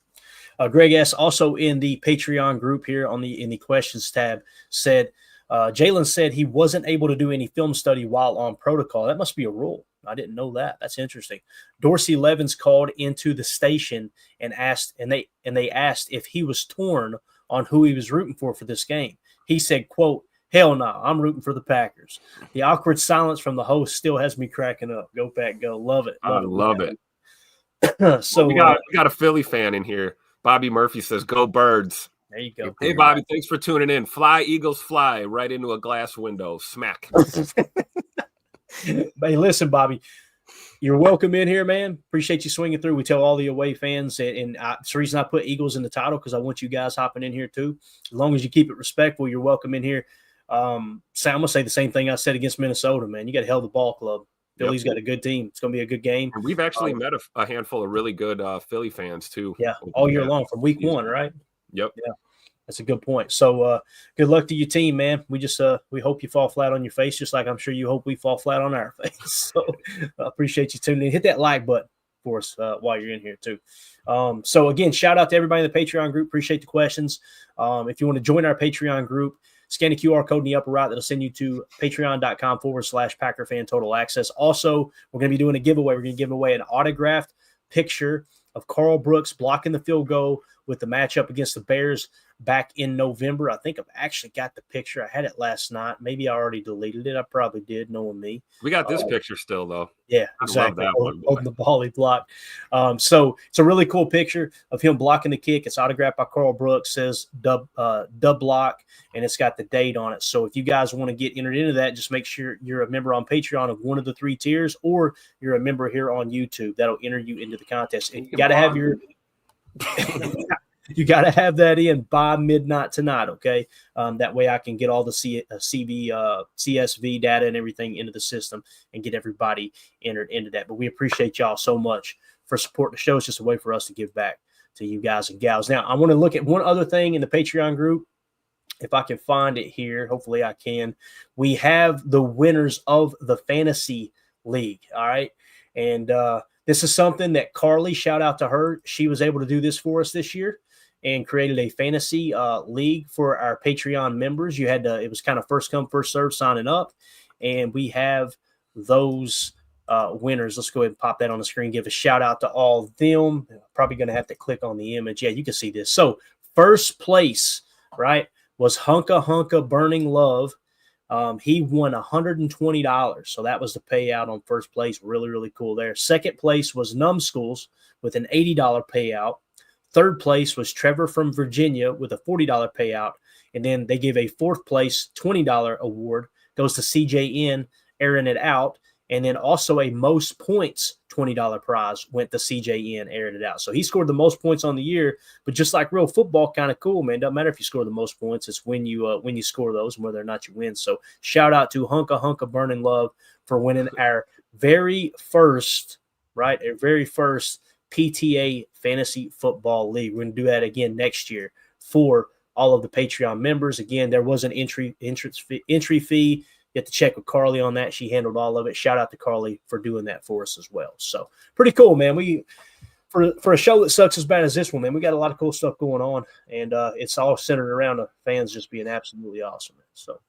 Greg S. also in the Patreon group here in the questions tab said, Jalen said he wasn't able to do any film study while on protocol. That must be a rule. I didn't know that. That's interesting. Dorsey Levens called into the station and they asked if he was torn on who he was rooting for this game. He said, quote, "Hell no, I'm rooting for the Packers." The awkward silence from the host still has me cracking up. Go Pack, go! Love it. I love it. So we got a Philly fan in here. Bobby Murphy says, "Go Birds." There you go. Hey, Bobby, thanks for tuning in. Fly, Eagles, fly right into a glass window. Smack. Hey, listen, Bobby, you're welcome in here, man. Appreciate you swinging through. We tell all the away fans, and it's the reason I put Eagles in the title because I want you guys hopping in here too. As long as you keep it respectful, you're welcome in here. I'm going to say the same thing I said against Minnesota, man. You got to hell the ball club. Philly's got a good team. It's going to be a good game. And we've actually met a handful of really good Philly fans too. Yeah, all year long from week 1, right? Yep. Yeah, that's a good point. So good luck to your team, man. We just we hope you fall flat on your face, just like I'm sure you hope we fall flat on our face. So I appreciate you tuning in. Hit that like button for us while you're in here too. So again, shout out to everybody in the Patreon group. Appreciate the questions. If you want to join our Patreon group, scan the QR code in the upper right. That'll send you to patreon.com/Packer Fan Total Access. Also, we're going to be doing a giveaway. We're going to give away an autographed picture of Carl Brooks blocking the field goal with the matchup against the Bears back in November. I think I've actually got the picture. I had it last night. Maybe I already deleted it. I probably did, knowing me. We got this picture still, though. Yeah, exactly. Holding the ball he blocked. So it's a really cool picture of him blocking the kick. It's autographed by Carl Brooks, says dub block, and it's got the date on it. So if you guys want to get entered into that, just make sure you're a member on Patreon of one of the 3 tiers, or you're a member here on YouTube. That'll enter you into the contest. And you got to have your you got to have that in by midnight tonight, okay? That way I can get all the CSV data and everything into the system and get everybody entered into that. But we appreciate y'all so much for supporting the show. It's just a way for us to give back to you guys and gals. Now, I want to look at one other thing in the Patreon group. If I can find it here, hopefully I can. We have the winners of the Fantasy League, all right? And this is something that Carly, shout out to her. She was able to do this for us this year and created a fantasy league for our Patreon members. You had to, it was kind of first come, first serve signing up. And we have those winners. Let's go ahead and pop that on the screen. Give a shout out to all of them. Probably going to have to click on the image. Yeah, you can see this. So first place, right, was Hunka Burning Love. He won $120. So that was the payout on first place. Really, really cool there. Second place was Numbschools with an $80 payout. Third place was Trevor from Virginia with a $40 payout. And then they gave a fourth place $20 award. Goes to CJN, airing it out. And then also a most points $20 prize went to CJN, airing it out. So he scored the most points on the year. But just like real football, kind of cool, man. Doesn't matter if you score the most points. It's when you score those and whether or not you win. So shout out to Hunka Burning Love for winning our very first PTA Fantasy Football League. We're going to do that again next year for all of the Patreon members. Again, there was an entry fee. You have to check with Carly on that. She handled all of it. Shout out to Carly for doing that for us as well. So pretty cool, man. We for a show that sucks as bad as this one, man, we got a lot of cool stuff going on, and it's all centered around the fans just being absolutely awesome. So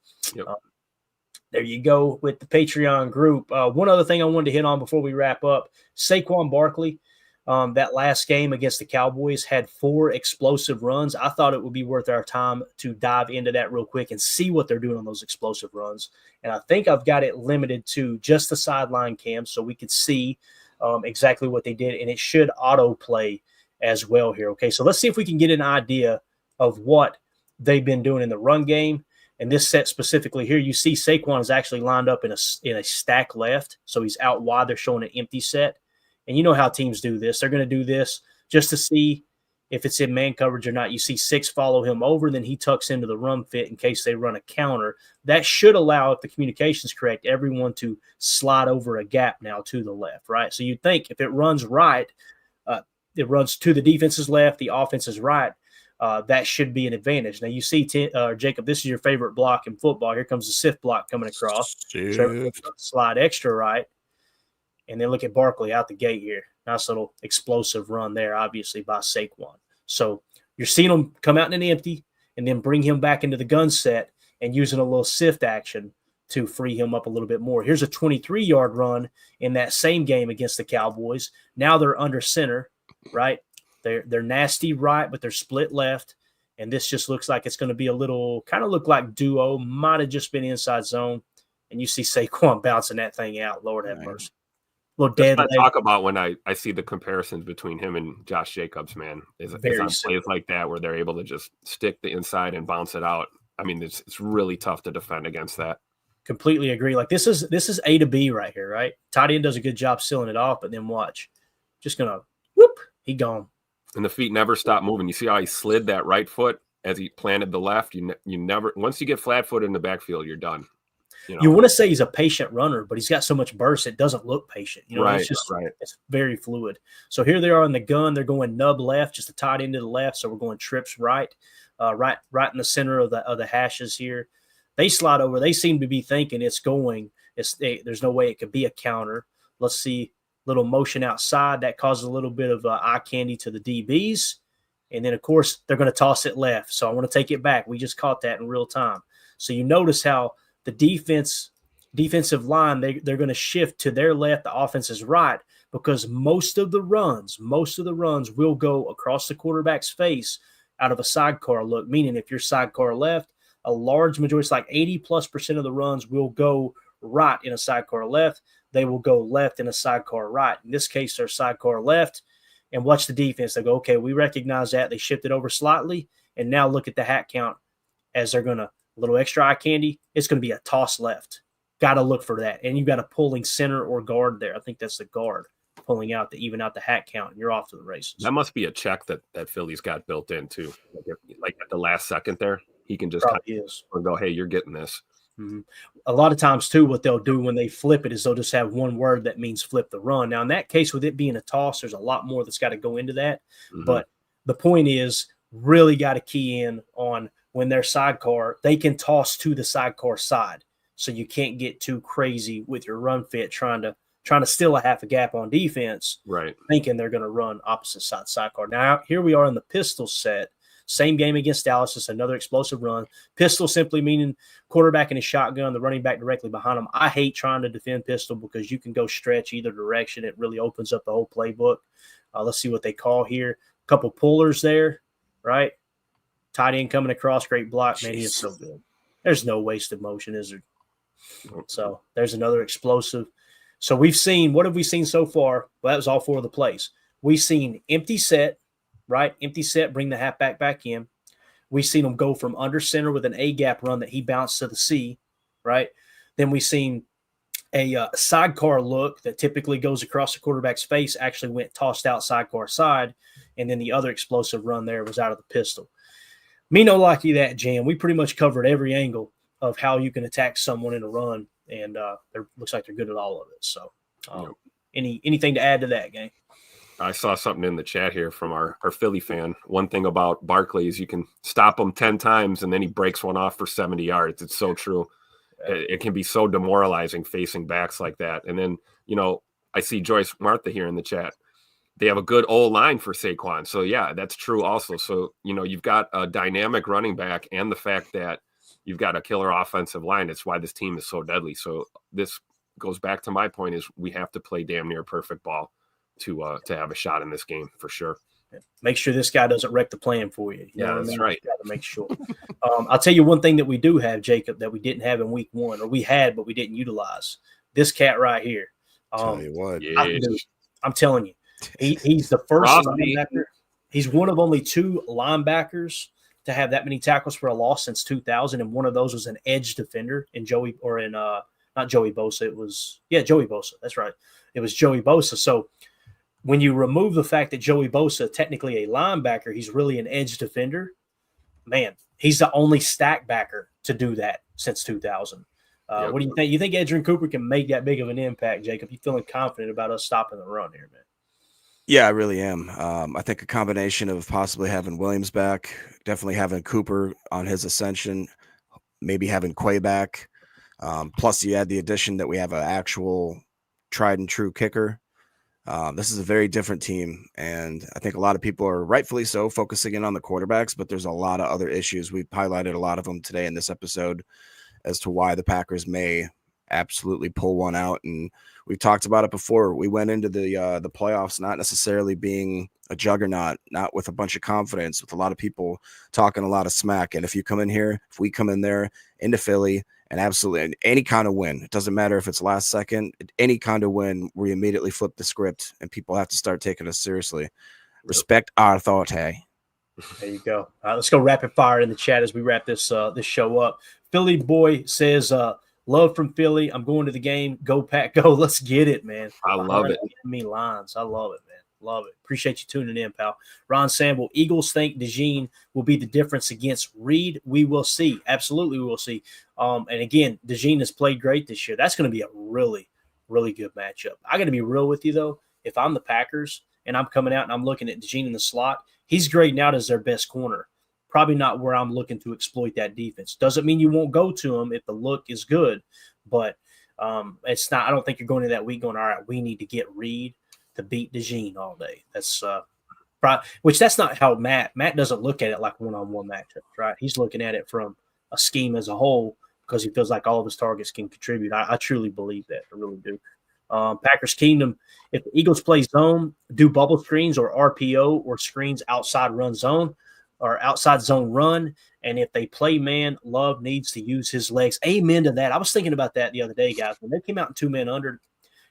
there you go with the Patreon group. One other thing I wanted to hit on before we wrap up, Saquon Barkley. That last game against the Cowboys had 4 explosive runs. I thought it would be worth our time to dive into that real quick and see what they're doing on those explosive runs. And I think I've got it limited to just the sideline cam so we could see exactly what they did. And it should autoplay as well here. Okay, so let's see if we can get an idea of what they've been doing in the run game. And this set specifically here, you see Saquon is actually lined up in a stack left. So he's out wide. They're showing an empty set. And you know how teams do this. They're going to do this just to see if it's in man coverage or not. You see 6 follow him over, then he tucks into the run fit in case they run a counter. That should allow, if the communication's correct, everyone to slide over a gap now to the left, right? So you'd think if it runs right, it runs to the defense's left, the offense's right, that should be an advantage. Now you see, Jacob, this is your favorite block in football. Here comes the sift block coming across. So slide extra right. And then look at Barkley out the gate here. Nice little explosive run there, obviously, by Saquon. So you're seeing him come out in an empty and then bring him back into the gun set and using a little sift action to free him up a little bit more. Here's a 23-yard run in that same game against the Cowboys. Now they're under center, right? They're nasty right, but they're split left. And this just looks like it's going to be a little, kind of look like duo, might have just been inside zone. And you see Saquon bouncing that thing out. Lord have mercy. Little dead leg. Talk about when I see the comparisons between him and Josh Jacobs, man. Is on plays like that where they're able to just stick the inside and bounce it out. I mean, it's really tough to defend against that. Completely agree. Like this is A to B right here, right? Tight end does a good job sealing it off, but then watch. Just gonna whoop, he gone. And the feet never stop moving. You see how he slid that right foot as he planted the left? You never, once you get flat footed in the backfield, you're done. You want to say he's a patient runner, but he's got so much burst it doesn't look patient. Right, it's just it's very fluid. So here they are in the gun. They're going nub left, just a tight end to the left. So we're going trips right, right in the center of the hashes here. They slide over. They seem to be thinking it's going. There's no way it could be a counter. Let's see, little motion outside that causes a little bit of eye candy to the DBs, and then of course they're going to toss it left. So I want to take it back. We just caught that in real time. So you notice how the defensive line, they're going to shift to their left, the offense is right, because most of the runs will go across the quarterback's face out of a sidecar look, meaning if you're sidecar left, a large majority, it's like 80+% of the runs will go right in a sidecar left. They will go left in a sidecar right. In this case, they're sidecar left. And watch the defense. They go, okay, we recognize that. They shifted over slightly. And now look at the hat count as they're going to, a little extra eye candy, it's going to be a toss left. Got to look for that. And you got a pulling center or guard there. I think that's the guard pulling out to even out the hat count, and you're off to the races. That must be a check that Philly's got built in too. Like at the last second there, he can just go, hey, you're getting this. Mm-hmm. A lot of times too, what they'll do when they flip it is they'll just have one word that means flip the run. Now in that case, with it being a toss, there's a lot more that's got to go into that. Mm-hmm. But the point is really got to key in on when they're sidecar, they can toss to the sidecar side. So you can't get too crazy with your run fit trying to steal a half a gap on defense, right? Thinking they're going to run opposite side sidecar. Now here we are in the pistol set. Same game against Dallas. It's another explosive run. Pistol simply meaning quarterback in his shotgun, the running back directly behind him. I hate trying to defend pistol because you can go stretch either direction. It really opens up the whole playbook. Let's see what they call here. A couple pullers there, right? Tight end coming across, great block. Man, he is so good. There's no wasted motion, is there? So there's another explosive. So we've seen, what have we seen so far? Well, that was all 4 of the plays. We've seen empty set, right? Empty set, bring the halfback back in. We've seen him go from under center with an A-gap run that he bounced to the C, right? Then we've seen a sidecar look that typically goes across the quarterback's face, actually went tossed out sidecar side, and then the other explosive run there was out of the pistol. Me no likey that, Jam. We pretty much covered every angle of how you can attack someone in a run, and looks like they're good at all of it. So anything to add to that, gang? I saw something in the chat here from our Philly fan. One thing about Barkley is you can stop him 10 times, and then he breaks one off for 70 yards. It's so true. It can be so demoralizing facing backs like that. And then, I see Joyce Martha here in the chat. They have a good old line for Saquon. So, yeah, that's true also. So, you've got a dynamic running back and the fact that you've got a killer offensive line. It's why this team is so deadly. So this goes back to my point is we have to play damn near perfect ball to have a shot in this game for sure. Make sure this guy doesn't wreck the plan for you. Yeah, that's right. Got to make sure. I'll tell you one thing that we do have, Jacob, that we didn't have in week 1, or we had but we didn't utilize. This cat right here. Tell you what, I'm telling you, he's the first linebacker. He's one of only 2 linebackers to have that many tackles for a loss since 2000, and one of those was an edge defender in Joey, or in not Joey Bosa. It was Joey Bosa. That's right. It was Joey Bosa. So when you remove the fact that Joey Bosa, technically a linebacker, he's really an edge defender. Man, he's the only stack backer to do that since 2000. Yep. What do you think? You think Adrian Cooper can make that big of an impact, Jacob? You feeling confident about us stopping the run here, man? Yeah, I really am. I think a combination of possibly having Williams back, definitely having Cooper on his ascension, maybe having Quay back. Plus, you add the addition that we have an actual tried and true kicker. This is a very different team, and I think a lot of people are rightfully so focusing in on the quarterbacks, but there's a lot of other issues. We've highlighted a lot of them today in this episode as to why the Packers may absolutely pull one out. And we've talked about it before. We went into the playoffs not necessarily being a juggernaut, not with a bunch of confidence, with a lot of people talking a lot of smack. And if you come in here, if we come in there into Philly and absolutely any kind of win, it doesn't matter if it's last second, any kind of win, we immediately flip the script and people have to start taking us seriously. Respect our authority. There you go. All right, let's go rapid fire in the chat as we wrap this show up. Philly Boy says, love from Philly. I'm going to the game. Go, Pack, go. Let's get it, man. I love it. Me lines. I love it, man. Love it. Appreciate you tuning in, pal. Ron Sample, Eagles think DeJean will be the difference against Reed. We will see. Absolutely, we will see. And again, DeJean has played great this year. That's going to be a really, really good matchup. I got to be real with you, though. If I'm the Packers and I'm coming out and I'm looking at DeJean in the slot, he's grading out as their best corner. Probably not where I'm looking to exploit that defense. Doesn't mean you won't go to him if the look is good, but it's not. I don't think you're going to that week going, all right, we need to get Reed to beat DeJean all day. That's which that's not how Matt doesn't look at it like one-on-one matchups, right? He's looking at it from a scheme as a whole because he feels like all of his targets can contribute. I truly believe that. I really do. Packers Kingdom, if the Eagles play zone, do bubble screens or RPO or screens outside run zone or outside zone run. And if they play man, Love needs to use his legs. Amen to that. I was thinking about that the other day, guys. When they came out in two-man under,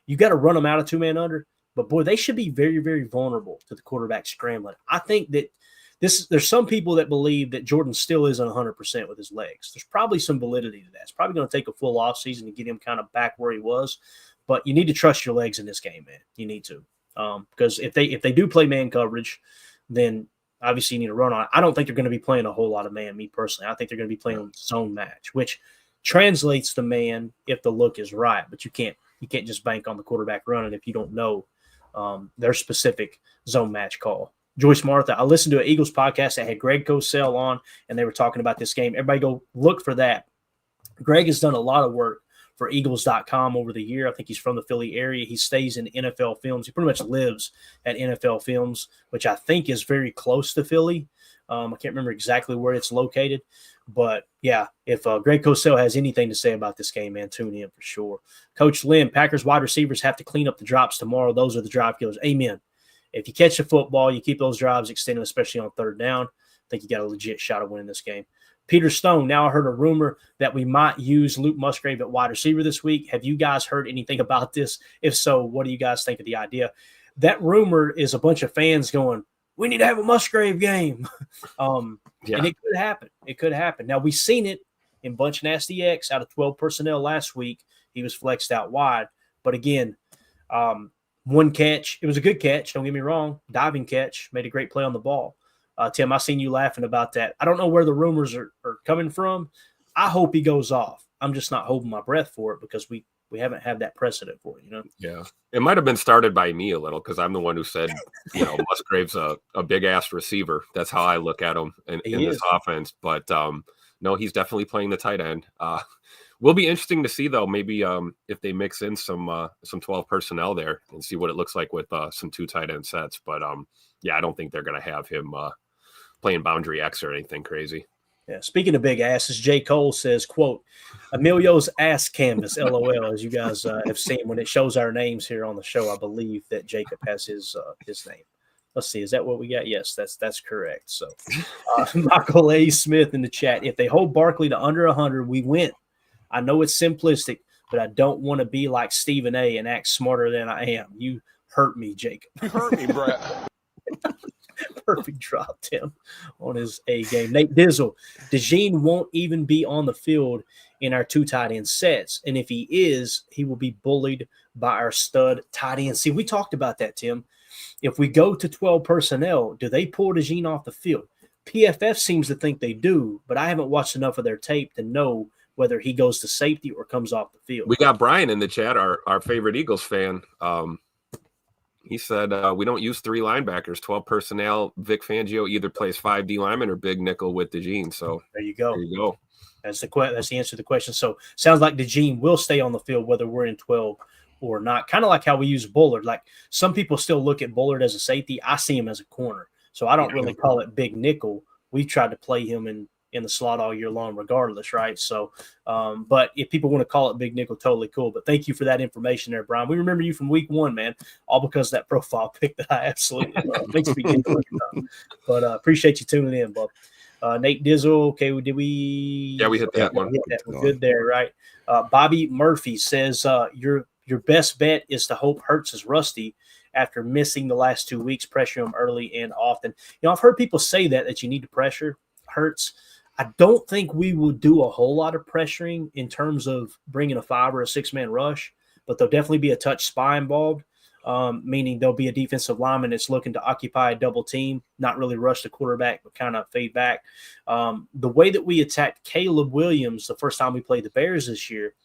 you got to run them out of two-man under. But, boy, they should be very, very vulnerable to the quarterback scrambling. I think that there's some people that believe that Jordan still isn't 100% with his legs. There's probably some validity to that. It's probably going to take a full offseason to get him kind of back where he was. But you need to trust your legs in this game, man. You need to. Because if they do play man coverage, then obviously you need to run on it. I don't think they're going to be playing a whole lot of man, me personally. I think they're going to be playing zone match, which translates to man if the look is right. But you can't just bank on the quarterback running if you don't know their specific zone match call. Joyce Martha, I listened to an Eagles podcast that had Greg Cosell on, and they were talking about this game. Everybody go look for that. Greg has done a lot of work for Eagles.com over the year. I think he's from the Philly area. He stays in NFL Films. He pretty much lives at NFL Films, which I think is very close to Philly. I can't remember exactly where it's located. But, yeah, if Greg Cosell has anything to say about this game, man, tune in for sure. Coach Lynn, Packers wide receivers have to clean up the drops tomorrow. Those are the drive killers. Amen. If you catch the football, you keep those drives extended, especially on third down. I think you got a legit shot of winning this game. Peter Stone, now I heard a rumor that we might use Luke Musgrave at wide receiver this week. Have you guys heard anything about this? If so, what do you guys think of the idea? That rumor is a bunch of fans going, we need to have a Musgrave game. And it could happen. It could happen. Now, we've seen it in Bunch Nasty X out of 12 personnel last week. He was flexed out wide. But, again, one catch. It was a good catch. Don't get me wrong. Diving catch. Made a great play on the ball. Tim, I seen you laughing about that. I don't know where the rumors are coming from. I hope he goes off. I'm just not holding my breath for it because we haven't had that precedent for it, you know? Yeah. It might have been started by me a little because I'm the one who said, Musgrave's a big-ass receiver. That's how I look at him in this offense. But, no, he's definitely playing the tight end. Will be interesting to see, though, maybe if they mix in some 12 personnel there and see what it looks like with some two tight end sets. But, I don't think they're going to have him playing boundary X or anything crazy. Yeah. Speaking of big asses, J. Cole says, quote, Emilio's ass canvas, LOL, as you guys have seen when it shows our names here on the show. I believe that Jacob has his name. Let's see. Is that what we got? Yes, that's correct. So Michael A. Smith in the chat. If they hold Barkley to under 100, we win. I know it's simplistic, but I don't want to be like Stephen A. and act smarter than I am. You hurt me, Jacob. You hurt me, Brett. Perfect drop, Tim, on his A game. Nate Dizzle, DeJean won't even be on the field in our two tight end sets. And if he is, he will be bullied by our stud tight end. See, we talked about that, Tim. If we go to 12 personnel, do they pull DeJean off the field? PFF seems to think they do, but I haven't watched enough of their tape to know whether he goes to safety or comes off the field. We got Brian in the chat, our favorite Eagles fan. He said, we don't use 3 linebackers, 12 personnel. Vic Fangio either plays 5 D linemen or big nickel with DeJean. So there you go. There you go. That's the answer to the question. So sounds like DeJean will stay on the field whether we're in 12 or not. Kind of like how we use Bullard. Like some people still look at Bullard as a safety. I see him as a corner. So I don't really call it big nickel. We tried to play him in the slot all year long regardless, right? So, but if people want to call it big nickel, totally cool. But thank you for that information there, Brian. We remember you from week 1, man, all because of that profile pic that I absolutely love. Makes me giggle. But appreciate you tuning in, Bob. Nate Dizzle, okay, did we? Yeah, we hit that one. We're good there, right? Bobby Murphy says your best bet is to hope Hurts is rusty after missing the last 2 weeks. Pressure him early and often. You know, I've heard people say that you need to pressure Hurts. I don't think we will do a whole lot of pressuring in terms of bringing a 5 or a 6-man rush, but there'll definitely be a touch spy involved. Meaning there'll be a defensive lineman that's looking to occupy a double team, not really rush the quarterback, but kind of fade back. The way that we attacked Caleb Williams the first time we played the Bears this year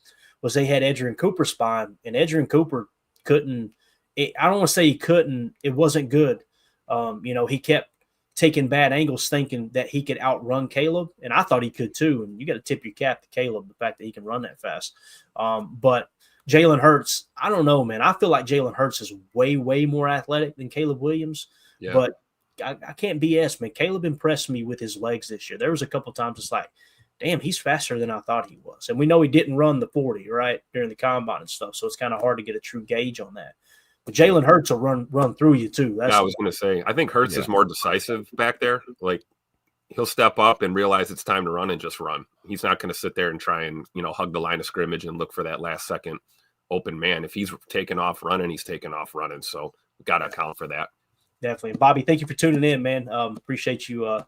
was they had Edgerrin Cooper spine, and Edgerrin Cooper couldn't – I don't want to say he couldn't. It wasn't good. He kept taking bad angles thinking that he could outrun Caleb, and I thought he could too, and you got to tip your cap to Caleb, the fact that he can run that fast. But – Jalen Hurts, I don't know, man. I feel like Jalen Hurts is way, way more athletic than Caleb Williams. Yeah. But I can't BS, man. Caleb impressed me with his legs this year. There was a couple times it's like, damn, he's faster than I thought he was. And we know he didn't run the 40, right, during the combine and stuff. So it's kind of hard to get a true gauge on that. But Jalen Hurts will run through you too. I was going to say, I think Hurts is more decisive back there. Like, he'll step up and realize it's time to run and just run. He's not going to sit there and try and, hug the line of scrimmage and look for that last second open man. If he's taking off running, he's taking off running. So we got to account for that. Definitely. Bobby, thank you for tuning in, man. Appreciate you, like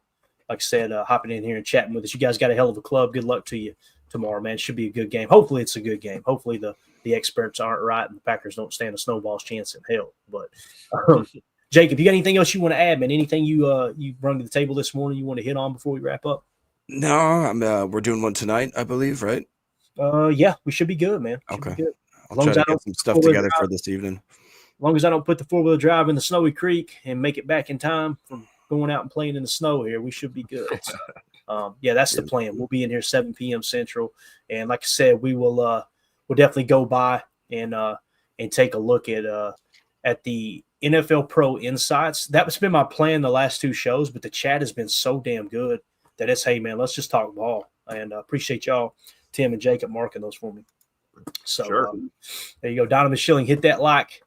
I said, hopping in here and chatting with us. You guys got a hell of a club. Good luck to you tomorrow, man. It should be a good game. Hopefully it's a good game. Hopefully the experts aren't right and the Packers don't stand a snowball's chance in hell. But Jacob, you got anything else you want to add, man? Anything you brought to the table this morning you want to hit on before we wrap up? No, we're doing one tonight, I believe, right? Yeah, we should be good, man. Okay. Good. I'll try to get some stuff together for this evening. As long as I don't put the 4-wheel drive in the snowy creek and make it back in time from going out and playing in the snow here, we should be good. So, that's the plan. We'll be in here 7 p.m. Central, and like I said, we'll definitely go by and take a look at the NFL Pro Insights. That's been my plan the last 2 shows, but the chat has been so damn good that it's, hey man, let's just talk ball. And appreciate y'all, Tim and Jacob, marking those for me. So sure. There you go. Donovan Schilling, hit that like,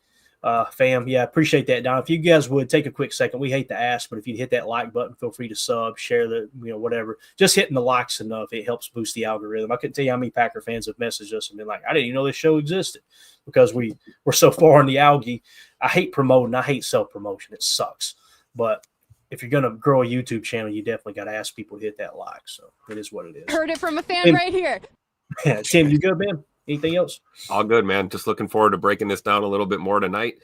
fam. Yeah, appreciate that, Don. If you guys would take a quick second, we hate to ask, but if you hit that like button, feel free to sub, share the, whatever. Just hitting the likes enough, it helps boost the algorithm. I couldn't tell you how many Packer fans have messaged us and been like, I didn't even know this show existed because we're so far in the algae. I hate promoting. I hate self-promotion. It sucks. But if you're going to grow a YouTube channel, you definitely got to ask people to hit that like. So it is what it is. Heard it from a fan right here. Yeah, Tim, you good, man? Anything else? All good, man. Just looking forward to breaking this down a little bit more tonight.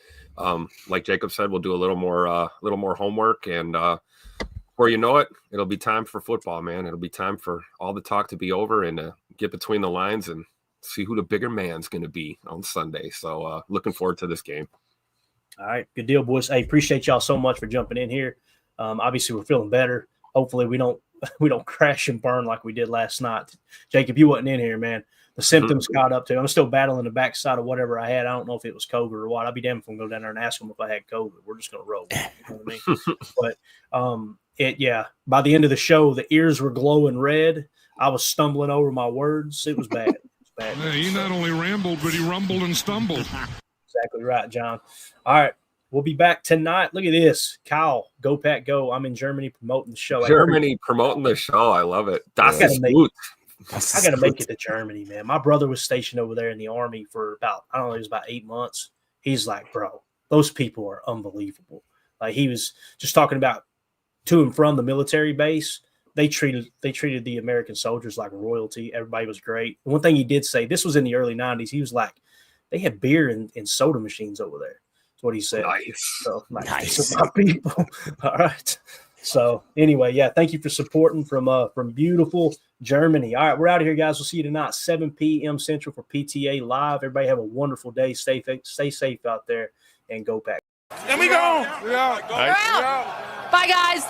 Like Jacob said, we'll do a little more homework, and before you know it, it'll be time for football, man. It'll be time for all the talk to be over and get between the lines and see who the bigger man's going to be on Sunday. So looking forward to this game. All right, good deal, boys. I appreciate y'all so much for jumping in here. Obviously, we're feeling better. Hopefully, we don't crash and burn like we did last night. Jacob, you wasn't in here, man. The symptoms caught up to me. I'm still battling the backside of whatever I had. I don't know if it was COVID or what. I'd be damned if I'm going to go down there and ask them if I had COVID. We're just going to roll. You know what I mean? But by the end of the show, the ears were glowing red. I was stumbling over my words. It was bad. Yeah, he not only rambled, but he rumbled and stumbled. Exactly right, John. All right. We'll be back tonight. Look at this. Kyle, go Pack Go. I'm in Germany promoting the show. Germany promoting the show. I love it. Das ist gut. I got to make it to Germany, man. My brother was stationed over there in the Army for about, I don't know, it was about 8 months. He's like, bro, those people are unbelievable. Like, he was just talking about to and from the military base. They treated the American soldiers like royalty. Everybody was great. One thing he did say, this was in the early 90s, he was like, They have beer and soda machines over there. That's what he said. Nice. So Nice. these are my people. All right. So anyway, yeah, thank you for supporting from beautiful Germany. All right, we're out of here, guys. We'll see you tonight, 7 p.m. Central for PTA Live. Everybody have a wonderful day. Stay safe out there, and go Pack. And we go. Bye, guys.